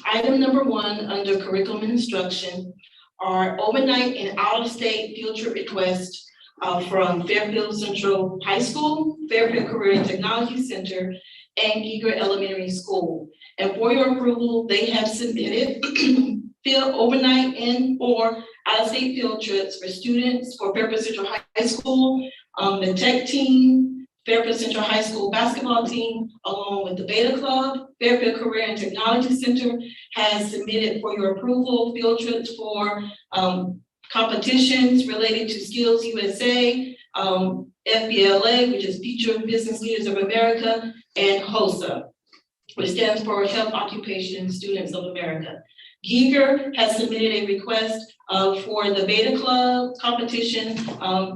Item number 1 under curriculum and instruction are overnight and out-of-state field trip requests from Fairfield Central High School, Fairfield Career and Technology Center, and Giger Elementary School. And for your approval, they have submitted field overnight and or out-of-state field trips for students for Fairfield Central High School, the tech team, Fairfield Central High School basketball team, along with the Beta Club. Fairfield Career and Technology Center has submitted for your approval field trips for competitions related to Skills USA, FBLA, which is Future Business Leaders of America, and HOSA, which stands for Health Occupation Students of America. Giger has submitted a request for the Beta Club competition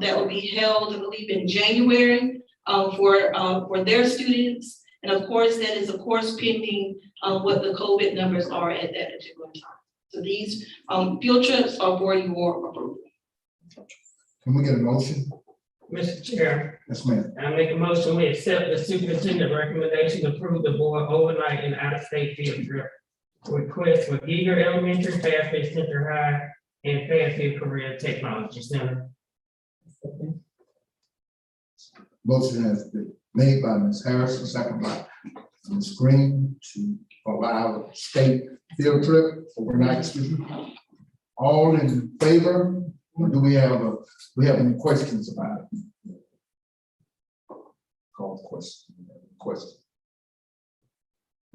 that will be held, I believe, in January for their students. And of course, that is of course pending what the COVID numbers are at that particular time. So these field trips are for your approval.
Can we get a motion?
Mr. Chair,
Yes, ma'am.
I make a motion, we accept the superintendent recommendation to approve the board overnight and out-of-state field trip request for Giger Elementary, Fairfield Central High, and Fairfield Career Technology Center.
Motion has been made by Ms. Harrison, second by Ms. Green to allow state field trip overnight student. All in favor, or do we have any questions about it? Call the question.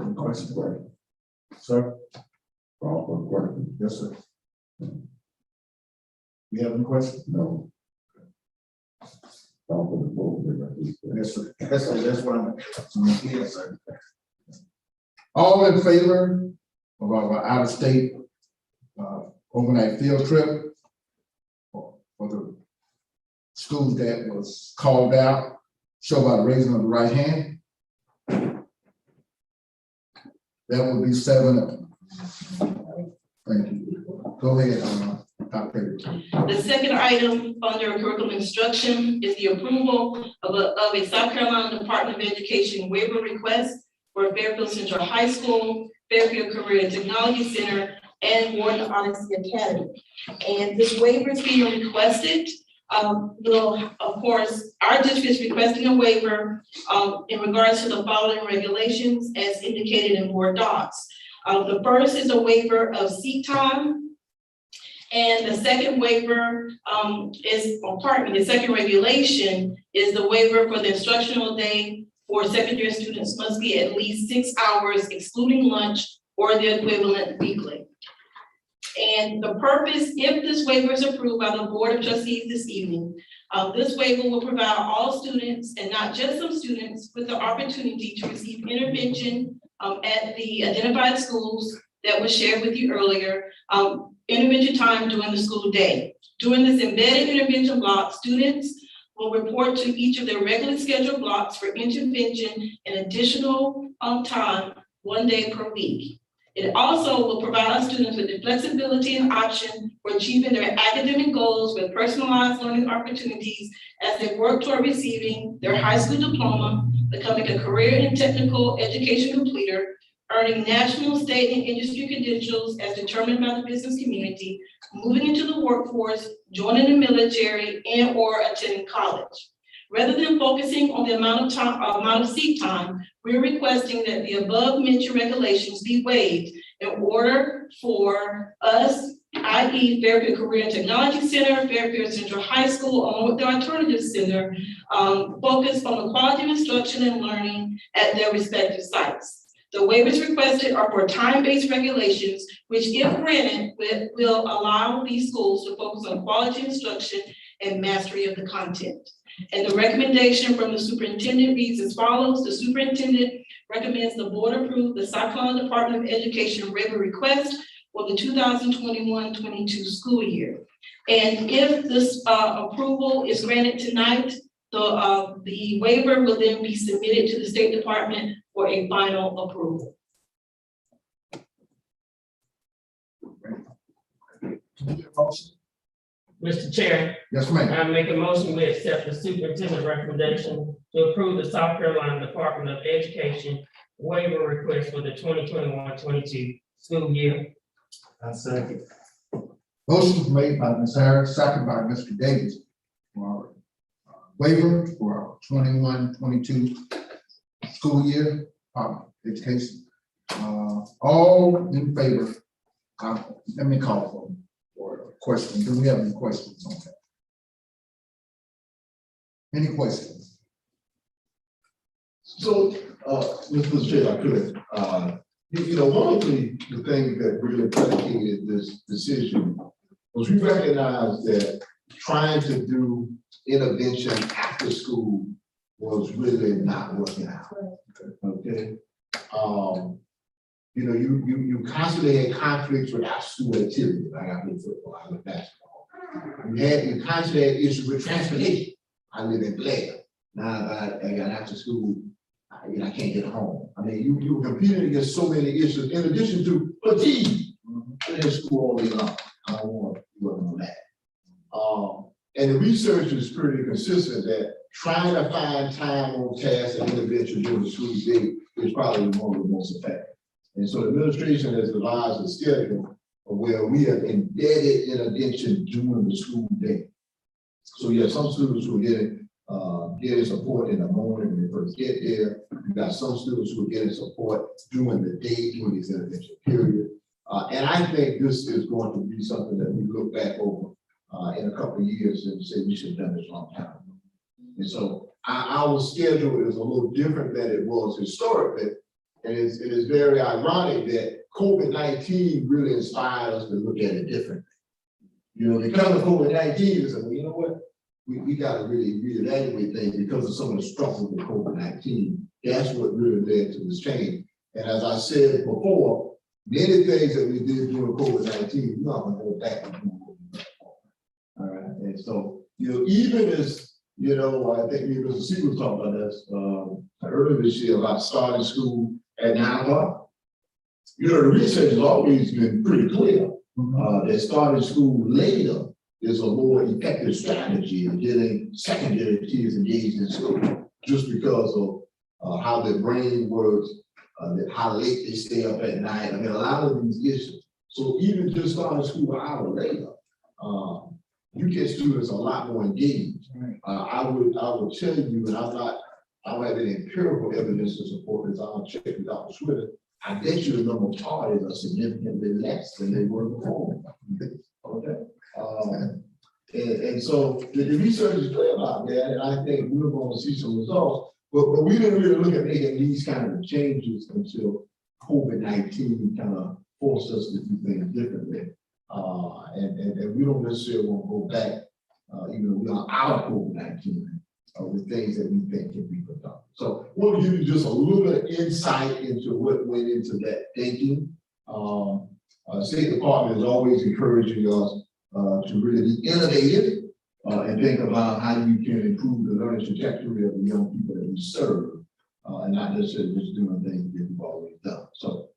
Any questions? Sir? Call for the question. Yes, sir. You have any questions? No. Yes, sir. Yes, sir. That's what I'm. Yes, sir. All in favor of our out-of-state overnight field trip for the schools that was called out, show by the raising of the right hand. That would be 7 of them. Thank you. Go ahead, Dr.
The second item under curriculum instruction is the approval of a South Carolina Department of Education waiver request for Fairfield Central High School, Fairfield Career and Technology Center, and Morton Odyssey Academy. And this waiver is being requested. Of course, our district is requesting a waiver in regards to the following regulations as indicated in board docs. The first is a waiver of seat time. And the second waiver the second regulation is the waiver for the instructional day for secondary students must be at least 6 hours excluding lunch or the equivalent weekly. And the purpose, if this waiver is approved by the Board of Trustees this evening, this waiver will provide all students and not just some students with the opportunity to receive intervention at the identified schools that was shared with you earlier, intervention time during the school day. During this embedded intervention block, students will report to each of their regularly scheduled blocks for intervention and additional time 1 day per week. It also will provide our students with the flexibility and option for achieving their academic goals with personalized learning opportunities as they work toward receiving their high school diploma, becoming a career and technical education completer, earning national, state, and industry credentials as determined by the business community, moving into the workforce, joining the military, and or attending college. Rather than focusing on the amount of seat time, we're requesting that the above mentioned regulations be waived in order for us, i.e. Fairfield Career and Technology Center, Fairfield Central High School, along with the Alternative Center, focus on the quality of instruction and learning at their respective sites. The waivers requested are for time-based regulations, which if granted, will allow these schools to focus on quality instruction and mastery of the content. And the recommendation from the superintendent reads as follows. The superintendent recommends the board approve the South Carolina Department of Education waiver request for the 2021-22 school year. And if this approval is granted tonight, the waiver will then be submitted to the State Department for a final approval.
Mr. Chair,
Yes, ma'am.
I make a motion we accept the superintendent recommendation to approve the South Carolina Department of Education waiver request for the 2021-22 school year.
I second.
Motion made by Ms. Harris, second by Mr. Davis for our waiver for our 21-22 school year education. All in favor? Let me call for a question. Do we have any questions on that? Any questions?
So, Mr. Chair, I could, one of the things that really predicated this decision was we recognized that trying to do intervention after school was really not working out. Okay. You constantly had conflicts with after school activities. Like I play football, I play basketball. You constantly had issues with transportation. I live in Blair. Now I got after school, I can't get home. I mean, you were competing against so many issues in addition to fatigue. In school all day long. I don't want to work on that. And the research is pretty consistent that trying to find time on task and intervention during the school day is probably one of the most effective. And so the administration has devised a schedule where we have embedded intervention during the school day. So you have some students who are getting support in the morning when they first get there. You got some students who are getting support during the day, during this intervention period. And I think this is going to be something that we look back over in a couple of years and say we should have done this a long time ago. And so our schedule is a little different than it was historically. And it is very ironic that COVID-19 really inspired us to look at it differently. You know, because of COVID-19, we said, well, you know what? We got to really reevaluate things because of some of the struggles with COVID-19. That's what really led to this change. And as I said before, many things that we did during COVID-19, we're not going to go back and do what we did before. All right. And so, you know, even as, you know, I think Mr. C was talking about this earlier this year about starting school at 9 o'clock. You know, the research has always been pretty clear that starting school later is a more effective strategy in getting secondary kids engaged in school, just because of how their brain works, how late they stay up at night. I mean, a lot of these issues. So even just starting school an hour later, you get students a lot more engaged.
Right.
I would tell you, and I don't have any empirical evidence to support this. I'll check with Dr. Twitter. I bet you the number of tardies are significantly less than they were before. Okay. And so the research is clear about that, and I think we're going to see some results. But we didn't really look at making these kind of changes until COVID-19 kind of forced us to do things differently. And we don't necessarily want to go back, even though we are out of COVID-19, with things that we think can be productive. So I want to give you just a little bit of insight into what went into that thinking. The State Department is always encouraging us to really be innovative and think about how you can improve the learning trajectory of the young people that we serve, and not necessarily just doing things that we've always done. So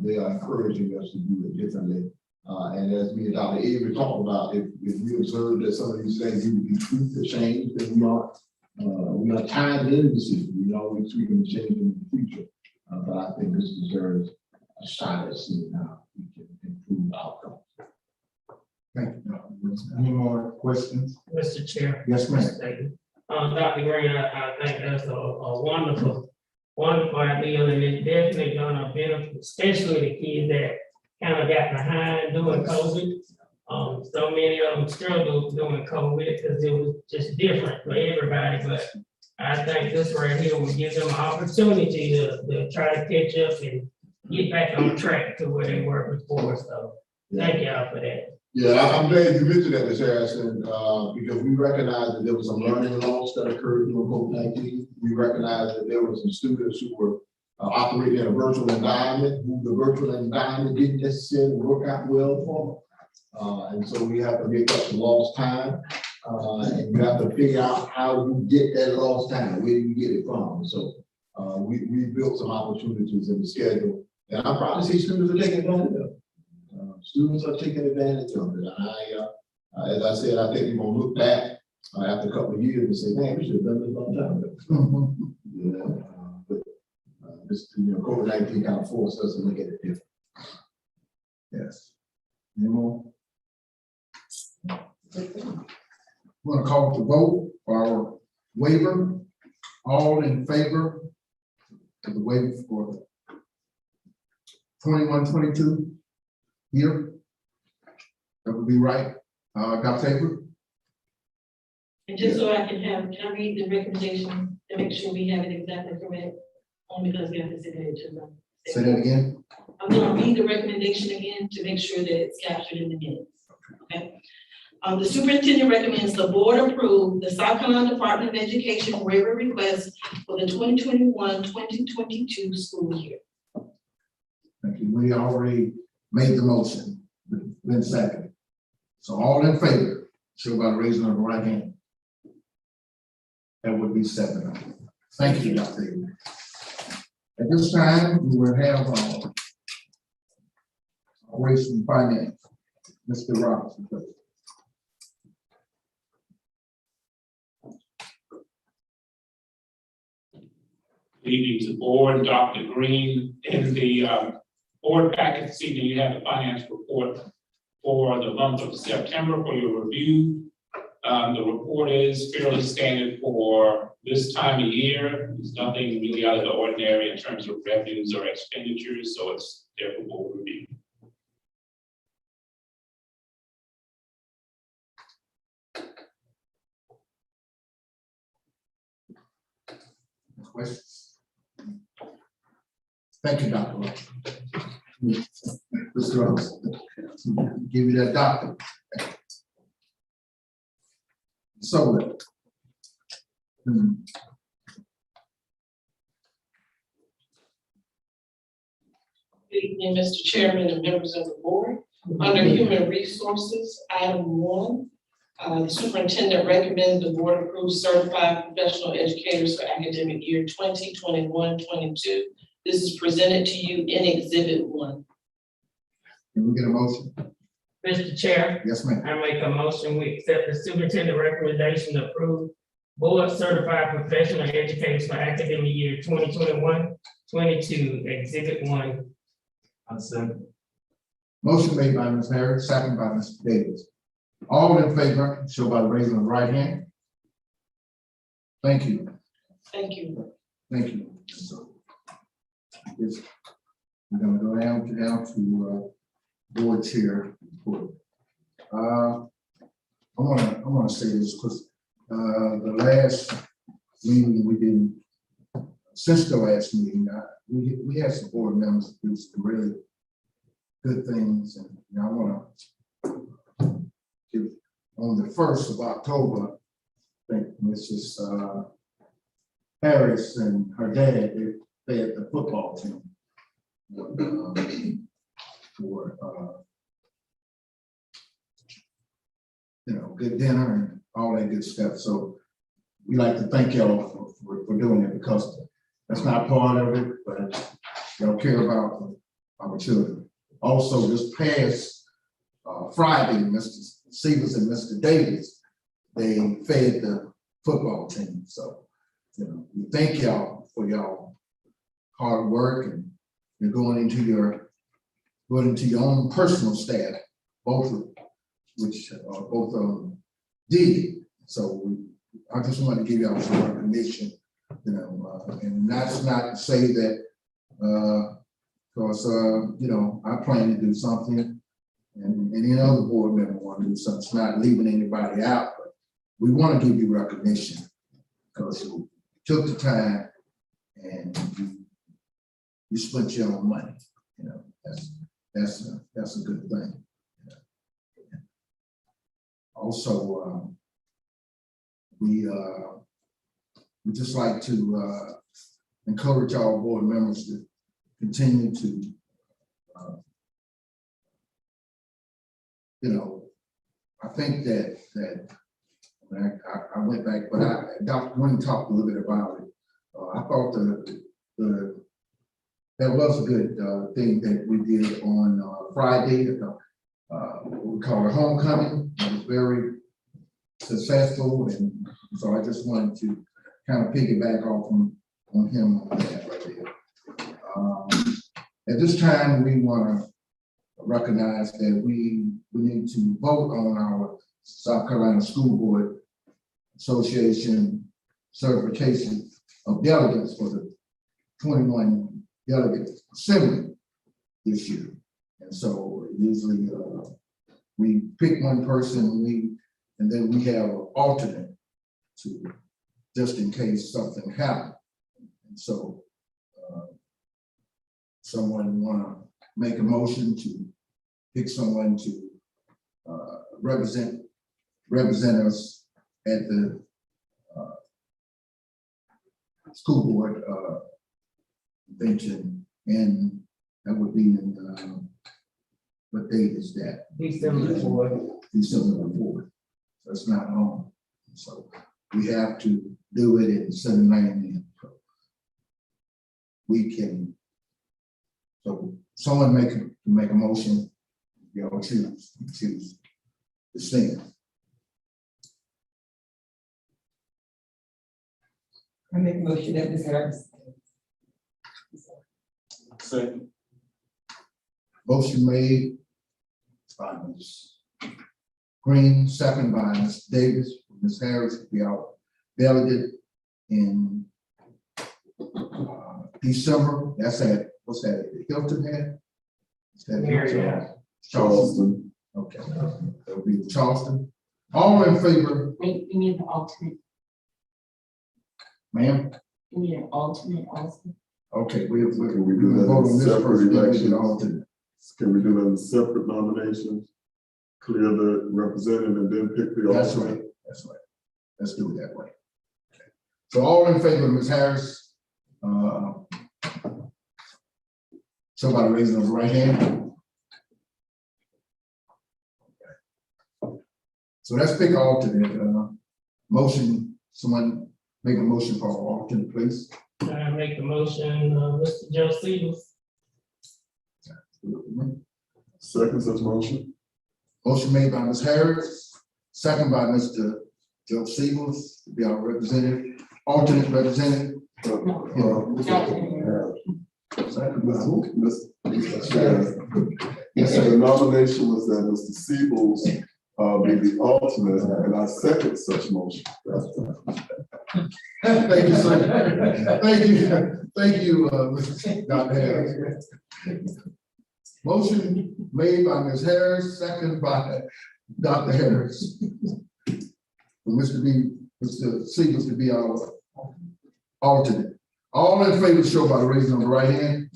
they are encouraging us to do it differently. And as me and Dr. Avery talked about, if we observe that some of these things need to be tweaked or changed, then we are tied into the system. We always tweak and change in the future. But I think this deserves a shot at seeing how we can improve outcomes.
Thank you. Any more questions?
Mr. Chair.
Yes, ma'am.
Dr. Green, I think that's a wonderful idea, and it's definitely gonna benefit, especially the kids that kind of got behind during COVID. So many of them struggled during COVID because it was just different for everybody, but I think this right here will give them an opportunity to try to catch up and get back on track to where they were before, so thank y'all for that.
Yeah, I'm glad you mentioned that, Ms. Harrison, because we recognize that there was some learning loss that occurred during COVID-19. We recognize that there were some students who were operating in a virtual environment, who the virtual environment didn't necessarily work out well for them. And so we have to make up the lost time, and you have to figure out how you get that lost time, where do you get it from? So we built some opportunities in the schedule, and I'm proud to see students are taking advantage of it. Students are taking advantage of it. As I said, I think we're gonna look back after a couple of years and say, man, we should have done this a long time ago. You know, but this, COVID-19 kind of forced us to look at it different.
Yes. Any more? We're gonna call to vote for our waiver. All in favor of the waiver for 21-22 here? That would be right. Dr. Avery?
And just so can I read the recommendation to make sure we have it exactly correct? Only because we have to send it to them.
Say that again.
I'm gonna read the recommendation again to make sure that it's captured in the minutes. Okay. The superintendent recommends the board approve the South Carolina Department of Education waiver request for the 2021-2022 school year.
Thank you. We already made the motion. Been second. So all in favor, show by the raising of the right hand. That would be 7. Thank you, Dr. Avery. At this time, we will have Operations and Finance, Mr. Robinson, please.
leaving to board. Dr. Green, in the board packet this evening, you have the finance report for the month of September for your review. The report is fairly standard for this time of year. There's nothing really out of the ordinary in terms of revenues or expenditures, so it's there for board review.
Questions? Thank you, Dr. Roach. Mr. Rose, give you that doctor. So.
Good evening, Mr. Chairman and members of the board. Under Human Resources, item 1, the superintendent recommends the board approve certified professional educators for academic year 2021-22. This is presented to you in Exhibit 1.
Can we get a motion?
Mr. Chair,
Yes, ma'am.
I make a motion, we accept the superintendent recommendation to approve board certified professional educators for academic year 2021-22, Exhibit 1.
Motion made by Ms. Harris, second by Mr. Davis. All in favor, show by raising the right hand. Thank you.
Thank you.
Thank you. So, yes, we're gonna go down to board chair report. I wanna say this because the last meeting we didn't, since the last meeting, we had some board members do some really good things, and I wanna give on the 1st of October, I think Mrs. Harris and her dad, they had the football team for good dinner and all that good stuff. So we like to thank y'all for doing it, because that's not part of it, but y'all care about our children. Also, this past Friday, Mr. Severs and Mr. Davis, they fed the football team. So, we thank y'all for y'all hard work, and you're going into your own personal staff, both of them did. So I just want to give y'all some recognition, and that's not to say that because I plan to do something, and any other board member want to do something. It's not leaving anybody out, but we want to give you recognition because you took the time and you spent your own money. That's a good thing. Also, we just like to encourage our board members to continue to, I think that I went back, but Dr. Green talked a little bit about it. I thought that was a good thing that we did on Friday. What we call a homecoming. It was very successful, and so I just wanted to kind of piggyback off on him on that right there. At this time, we want to recognize that we need to vote on our South Carolina School Board Association certification of delegates for the 21 delegate assembly this year. And so usually we pick one person, and then we have an alternate to, just in case something happens. And so someone want to make a motion to pick someone to represent us at the school board convention, and that would be in what date is that?
December 4th.
December 4th. So it's not long. So we have to do it and send a name in. We can. So someone make a motion. Y'all choose to stand.
I make a motion that Ms. Harris
Second.
Motion made by Ms. Green, second by Ms. Davis, Ms. Harris, to be our delegate in December. That's at, what's that, Hilton Head? Is that
Marriott.
Charleston. Okay, that'll be Charleston. All in favor,
We need the alternate,
ma'am?
we need an alternate also.
Okay, we
Can we do that
vote on
in
this
separate
first, then we
elections?
can alternate.
Can we do that in separate nominations? Clear the representative and then pick the
That's
alternate?
right, that's right. Let's do it that way. Okay. So all in favor, Ms. Harris? Somebody raising his right hand? Okay. So let's pick an alternate, motion, someone make a motion for our alternate, please.
I make the motion, Mr. Joe Stevens.
Second such motion?
Motion made by Ms. Harris, second by Mr. Joe Stevens, to be our representative, alternate representative. Second by who?
Mr. Chair. The nomination was that Mr. Siebels be the alternate, and I second such motion.
Thank you, sir. Thank you, Dr. Harris. Motion made by Ms. Harris, second by Dr. Harris. For Mr. Siegels to be our alternate. All in favor, show by raising of the right hand.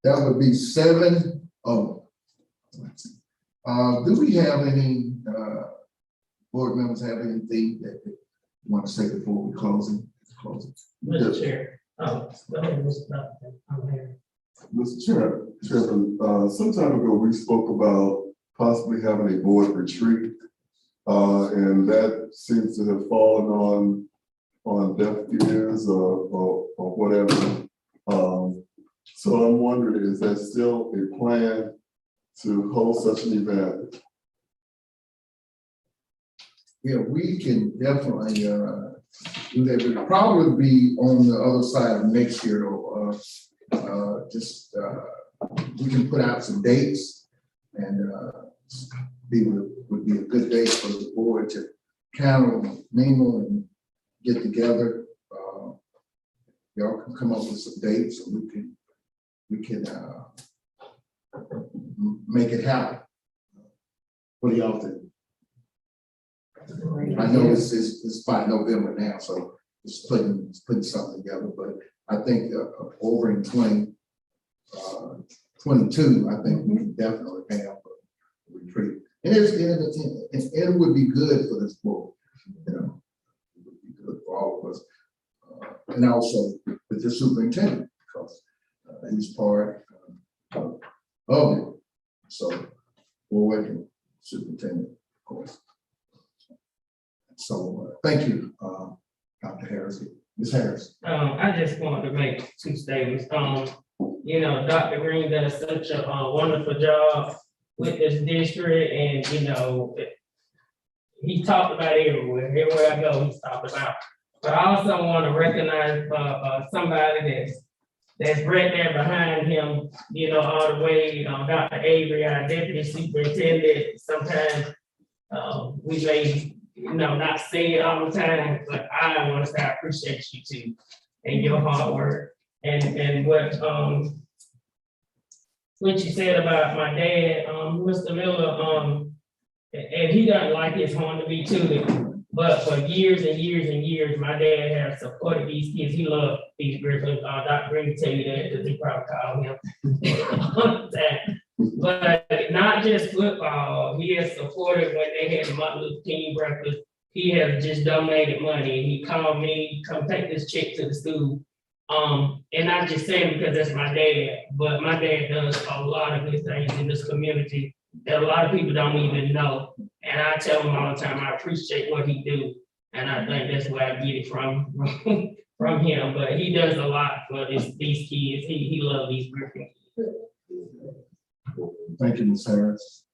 That would be 7 of them. Do we have any, board members have anything that they want to say before we close it?
Mr. Chair. Oh, go ahead, Mr. Doctor. I'm here.
Mr. Chairman, some time ago, we spoke about possibly having a board retreat. And that seems to have fallen on deaf ears or whatever. So I'm wondering, is there still a plan to hold such an event?
Yeah, we can definitely do that. It'll probably be on the other side of next year, though. We can put out some dates, and would be a good day for the board to kind of mingle and get together. Y'all can come up with some dates, and we can make it happen. What do y'all think? I know it's by November now, so it's putting something together, but I think over in 2022, I think we can definitely have a retreat. And it would be good for this board, you know, it would be good for all of us. And also with the superintendent, because he's part of it. So we're working superintendent, of course. So thank you, Dr. Harris. Ms. Harris.
I just wanted to make 2 statements. You know, Dr. Green does such a wonderful job with this district, and you know, he talked about everywhere. Everywhere I go, he's talked about. But I also want to recognize somebody that's right there behind him. You know, all the way, Dr. Avery, our deputy superintendent. Sometimes we may, not say it all the time, but I want to say I appreciate you too and your hard work. And what you said about my dad, Mr. Miller, and he doesn't like his horn to be tooted, but for years and years and years, my dad has supported these kids. He loved these Griffins. Dr. Green will tell you that, because he probably called him all the time. But not just football, he has supported when they had the Martin Luther King breakfast. He has just donated money, and he called me, come take this check to the school. And not just saying because that's my dad, but my dad does a lot of good things in this community that a lot of people don't even know. And I tell him all the time, I appreciate what he do. And I think that's where I get it from him. But he does a lot for these kids. He loves these Griffin kids.
Thank you, Ms. Harris.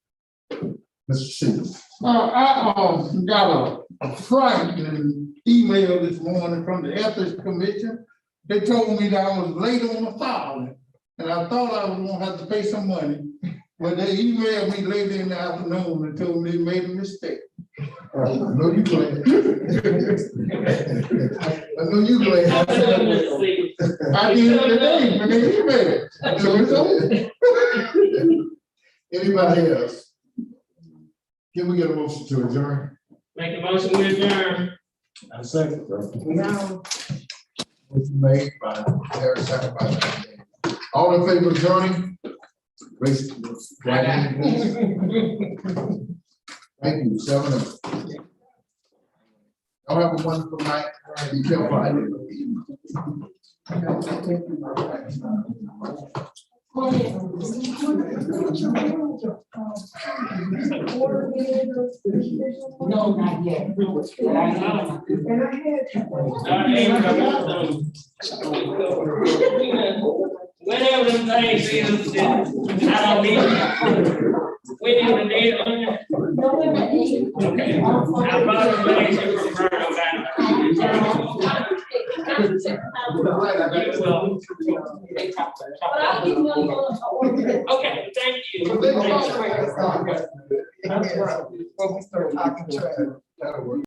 Mr. Stevens.
I got a frightening email this morning from the Ethics Commission. They told me that I was late on the filing. and I thought I was gonna have to pay some money, but they emailed me later in the afternoon and told me they made a mistake.
I know you glad. I know you glad.
I did it today when they emailed. So it's over.
Anybody else? Can we get a motion to adjourn?
Make a motion with adjourn.
I second, bro.
No.
Motion made by Harry, second by Diane. All in favor of adjourning? Raise your right hand, please. Thank you, 7-0. Y'all have a wonderful night. Be careful. I didn't know you.
No, not yet. But I am.
Whenever them things is, I don't need it. We need the date on it. Okay. I brought the things from Roberto back. Okay, thank you.
Before we start talking trash.
That'll work.